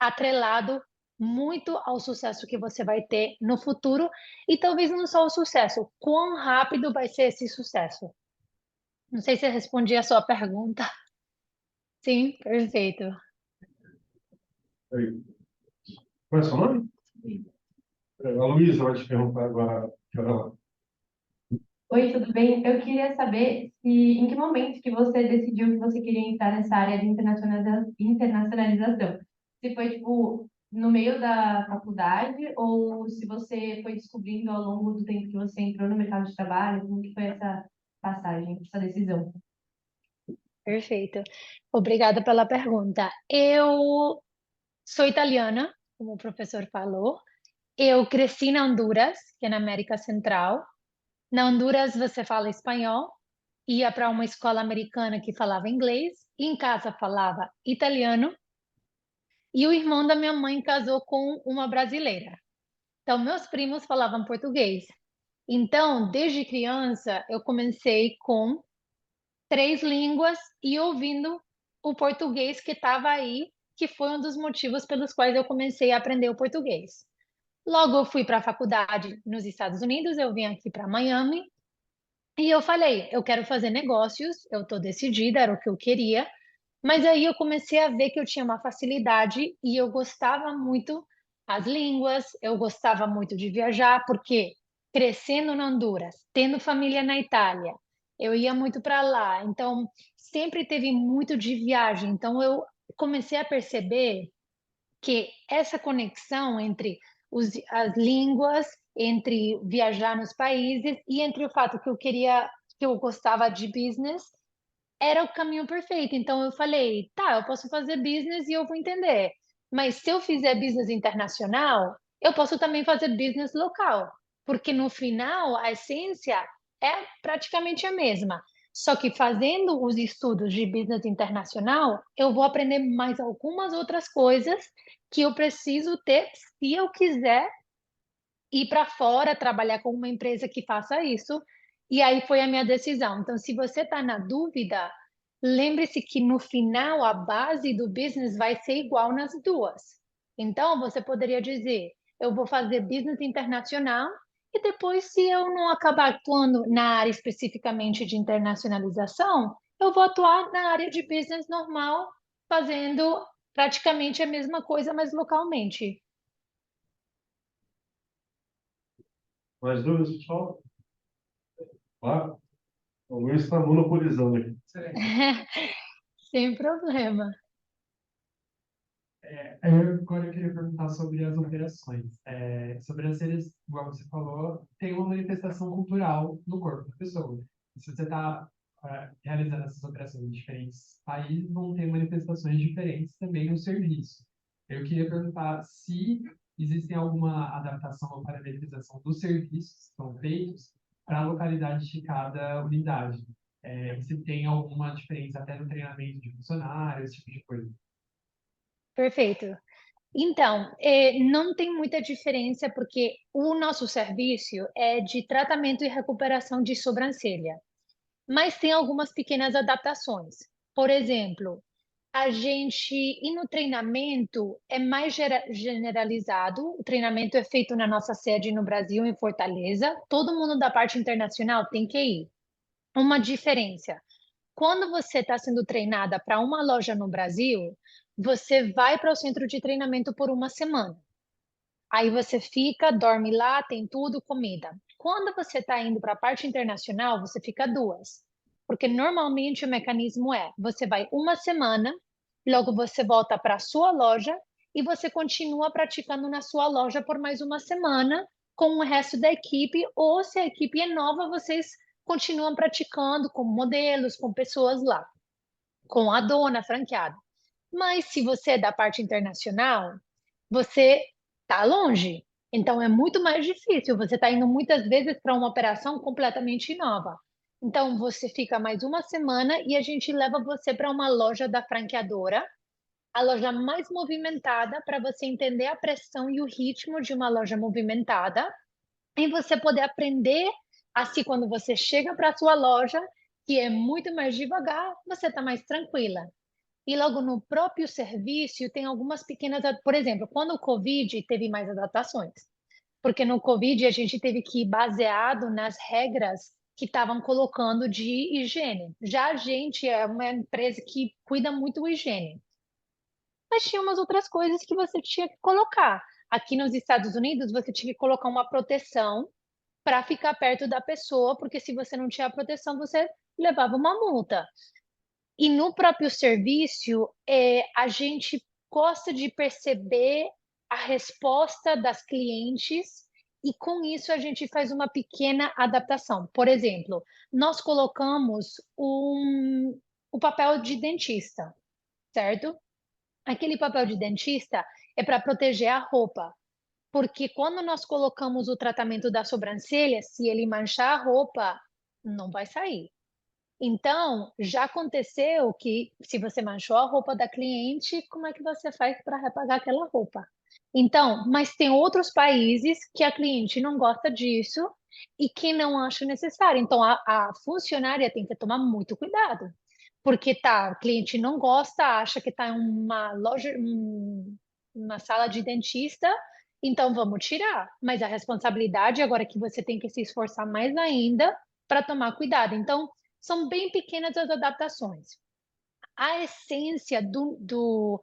atrelado muito ao sucesso que você vai ter no futuro e talvez não só o sucesso, quão rápido vai ser esse sucesso. Não sei se eu respondi a sua pergunta. Sim, perfeito. Aí. Qual é o seu nome? A Luísa vai te perguntar agora. Oi, tudo bem? Eu queria saber em que momento que você decidiu que você queria entrar nessa área de internacionalização. Se foi, tipo, no meio da faculdade ou se você foi descobrindo ao longo do tempo que você entrou no mercado de trabalho, como que foi essa passagem, essa decisão? Perfeito. Obrigada pela pergunta. Eu sou italiana, como o professor falou. Eu cresci na Honduras, que é na América Central. Na Honduras você fala espanhol, ia para uma escola americana que falava inglês, e em casa falava italiano, e o irmão da minha mãe casou com uma brasileira. Então, meus primos falavam português. Então, desde criança, eu comecei com 3 línguas e ouvindo o português que estava aí, que foi um dos motivos pelos quais eu comecei a aprender o português. Logo, eu fui para a faculdade nos Estados Unidos, eu vim aqui para Miami e eu falei, eu quero fazer negócios, eu estou decidida, era o que eu queria, mas aí eu comecei a ver que eu tinha uma facilidade e eu gostava muito as línguas, eu gostava muito de viajar, porque crescendo na Honduras, tendo família na Itália, eu ia muito para lá, então sempre teve muito de viagem, então eu comecei a perceber que essa conexão entre as línguas, entre viajar nos países e entre o fato que eu gostava de business, era o caminho perfeito. Então eu falei, tá, eu posso fazer business e eu vou entender. Mas se eu fizer business internacional, eu posso também fazer business local, porque no final a essência é praticamente a mesma. Só que fazendo os estudos de business internacional, eu vou aprender mais algumas outras coisas que eu preciso ter se eu quiser ir para fora, trabalhar com uma empresa que faça isso. E aí foi a minha decisão. Então, se você está na dúvida, lembre-se que no final a base do business vai ser igual nas duas. Então, você poderia dizer: eu vou fazer business internacional e depois, se eu não acabar atuando na área especificamente de internacionalização, eu vou atuar na área de business normal, fazendo praticamente a mesma coisa, mas localmente. Mais dúvidas, pessoal? Claro. O Luiz está monopolizando aqui. Sem problema. Agora eu queria perguntar sobre as operações. Sobrancelhas, igual você falou, tem uma manifestação cultural no corpo da pessoa. E se você está realizando essas operações em diferentes países, vão ter manifestações diferentes também no serviço. Eu queria perguntar se existem alguma adaptação ou parametrização dos serviços que são feitos para a localidade de cada unidade. Se tem alguma diferença até no treinamento de funcionários, esse tipo de coisa. Perfeito. Então, não tem muita diferença porque o nosso serviço é de tratamento e recuperação de sobrancelha, mas tem algumas pequenas adaptações. Por exemplo, a gente, e no treinamento, é mais generalizado. O treinamento é feito na nossa sede no Brasil, em Fortaleza. Todo mundo da parte internacional tem que ir. Uma diferença. Quando você está sendo treinada para uma loja no Brasil, você vai para o centro de treinamento por uma semana. Aí você fica, dorme lá, tem tudo, comida. Quando você está indo para a parte internacional, você fica 2. Porque normalmente o mecanismo é, você vai uma semana, logo você volta para a sua loja e você continua praticando na sua loja por mais uma semana com o resto da equipe, ou se a equipe é nova, vocês continuam praticando com modelos, com pessoas lá, com a dona franqueada. Mas se você é da parte internacional, você está longe. Então é muito mais difícil. Você está indo muitas vezes para uma operação completamente nova. Então você fica mais uma semana e a gente leva você para uma loja da franqueadora, a loja mais movimentada, para você entender a pressão e o ritmo de uma loja movimentada e você poder aprender assim quando você chega para a sua loja, que é muito mais devagar, você está mais tranquila. E logo no próprio serviço tem algumas pequenas, por exemplo, quando o Covid teve mais adaptações, porque no Covid a gente teve que ir baseado nas regras que estavam colocando de higiene. Já a gente é uma empresa que cuida muito da higiene, mas tinha umas outras coisas que você tinha que colocar. Aqui nos Estados Unidos, você tinha que colocar uma proteção para ficar perto da pessoa, porque se você não tinha proteção, você levava uma multa. E no próprio serviço, a gente gosta de perceber a resposta das clientes e com isso a gente faz uma pequena adaptação. Por exemplo, nós colocamos o papel de dentista, certo? Aquele papel de dentista é para proteger a roupa, porque quando nós colocamos o tratamento da sobrancelha, se ele manchar a roupa, não vai sair. Então, já aconteceu que se você manchou a roupa da cliente, como é que você faz para repagar aquela roupa? Então, mas tem outros países que a cliente não gosta disso e que não acha necessário. Então, a funcionária tem que tomar muito cuidado, porque tá, o cliente não gosta, acha que está em uma loja, uma sala de dentista, então vamos tirar. Mas a responsabilidade agora é que você tem que se esforçar mais ainda para tomar cuidado. Então, são bem pequenas as adaptações. A essência do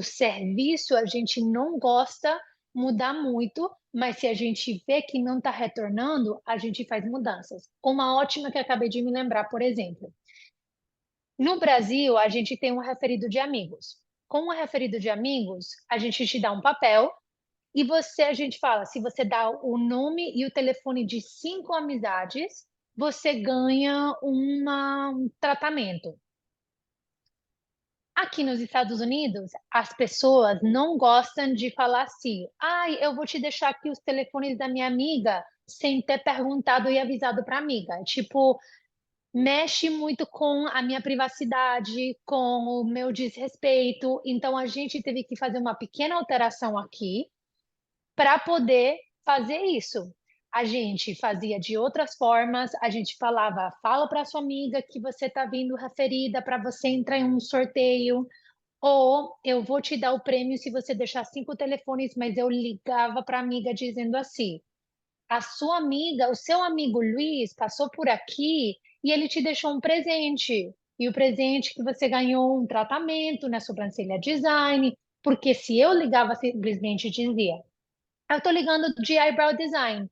serviço a gente não gosta mudar muito, mas se a gente vê que não está retornando, a gente faz mudanças. Uma ótima que acabei de me lembrar, por exemplo. No Brasil, a gente tem um referido de amigos. Com o referido de amigos, a gente te dá um papel e a gente fala, se você dá o nome e o telefone de 5 amizades, você ganha um tratamento. Aqui nos Estados Unidos, as pessoas não gostam de falar assim, eu vou te deixar aqui os telefones da minha amiga sem ter perguntado e avisado para a amiga. Tipo, mexe muito com a minha privacidade, com o meu desrespeito. Então, a gente teve que fazer uma pequena alteração aqui para poder fazer isso. A gente fazia de outras formas, a gente falava, fala para sua amiga que você está vindo referida para você entrar em um sorteio, ou eu vou te dar o prêmio se você deixar 5 telefones, mas eu ligava para a amiga dizendo assim, a sua amiga, o seu amigo Luiz passou por aqui e ele te deixou um presente. E o presente que você ganhou um tratamento na sobrancelha design, porque se eu ligava simplesmente dizia, eu tô ligando de eyebrow design.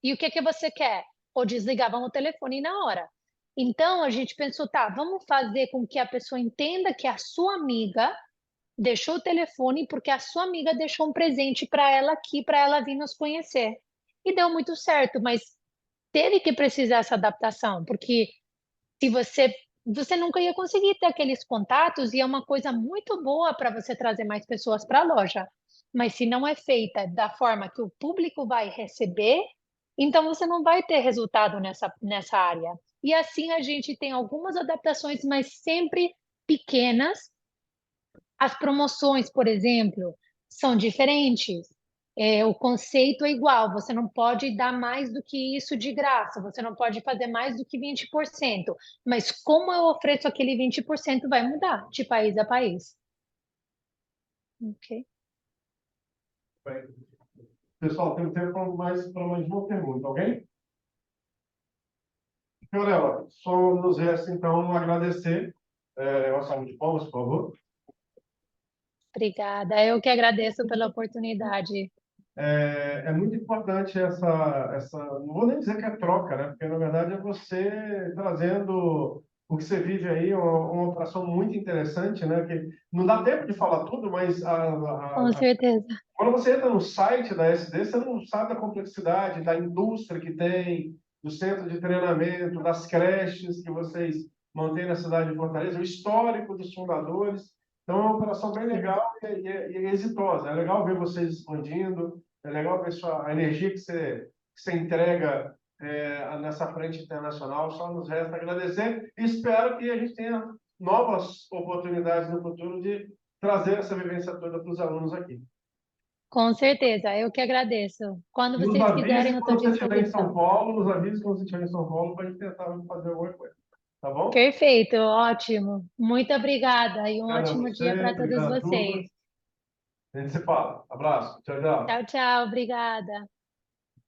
E o que que você quer? Ou desligavam o telefone na hora. Então a gente pensou, tá, vamos fazer com que a pessoa entenda que a sua amiga deixou o telefone porque a sua amiga deixou um presente para ela aqui, para ela vir nos conhecer. E deu muito certo, mas teve que precisar essa adaptação, porque se você nunca ia conseguir ter aqueles contatos e é uma coisa muito boa para você trazer mais pessoas para a loja. Mas se não é feita da forma que o público vai receber, então você não vai ter resultado nessa área. E assim a gente tem algumas adaptações, mas sempre pequenas. As promoções, por exemplo, são diferentes. O conceito é igual, você não pode dar mais do que isso de graça, você não pode fazer mais do que 20%. Mas como eu ofereço aquele 20% vai mudar de país a país. Ok. Bem, pessoal, tem tempo para mais uma pergunta, ok? Fiorella, só nos resta então agradecer. Uma salva de palmas, por favor. Obrigada. Eu que agradeço pela oportunidade. É muito importante não vou nem dizer que é troca, né? Porque na verdade é você trazendo o que você vive aí, uma operação muito interessante, né? Que não dá tempo de falar tudo, mas Com certeza. quando você entra no site da SD, você não sabe da complexidade da indústria que tem, do centro de treinamento, das creches que vocês mantêm na cidade de Fortaleza, o histórico dos fundadores. Então, é uma operação bem legal e exitosa. É legal ver vocês expandindo, é legal ver a energia que você entrega nessa frente internacional. Só nos resta agradecer e espero que a gente tenha novas oportunidades no futuro de trazer essa vivência toda para os alunos aqui. Com certeza, eu que agradeço. Quando Nos vocês quiserem, avise eu estou à quando você estiver em São disposição. Paulo, nos avise quando você estiver em São Paulo para a gente tentar fazer alguma coisa. Tá bom? Perfeito, ótimo. Muito obrigada e um Obrigado a ótimo dia você, para todos obrigado a vocês. turma. A gente se fala. Abraço. Tchau, tchau. Tchau, tchau. Obrigada.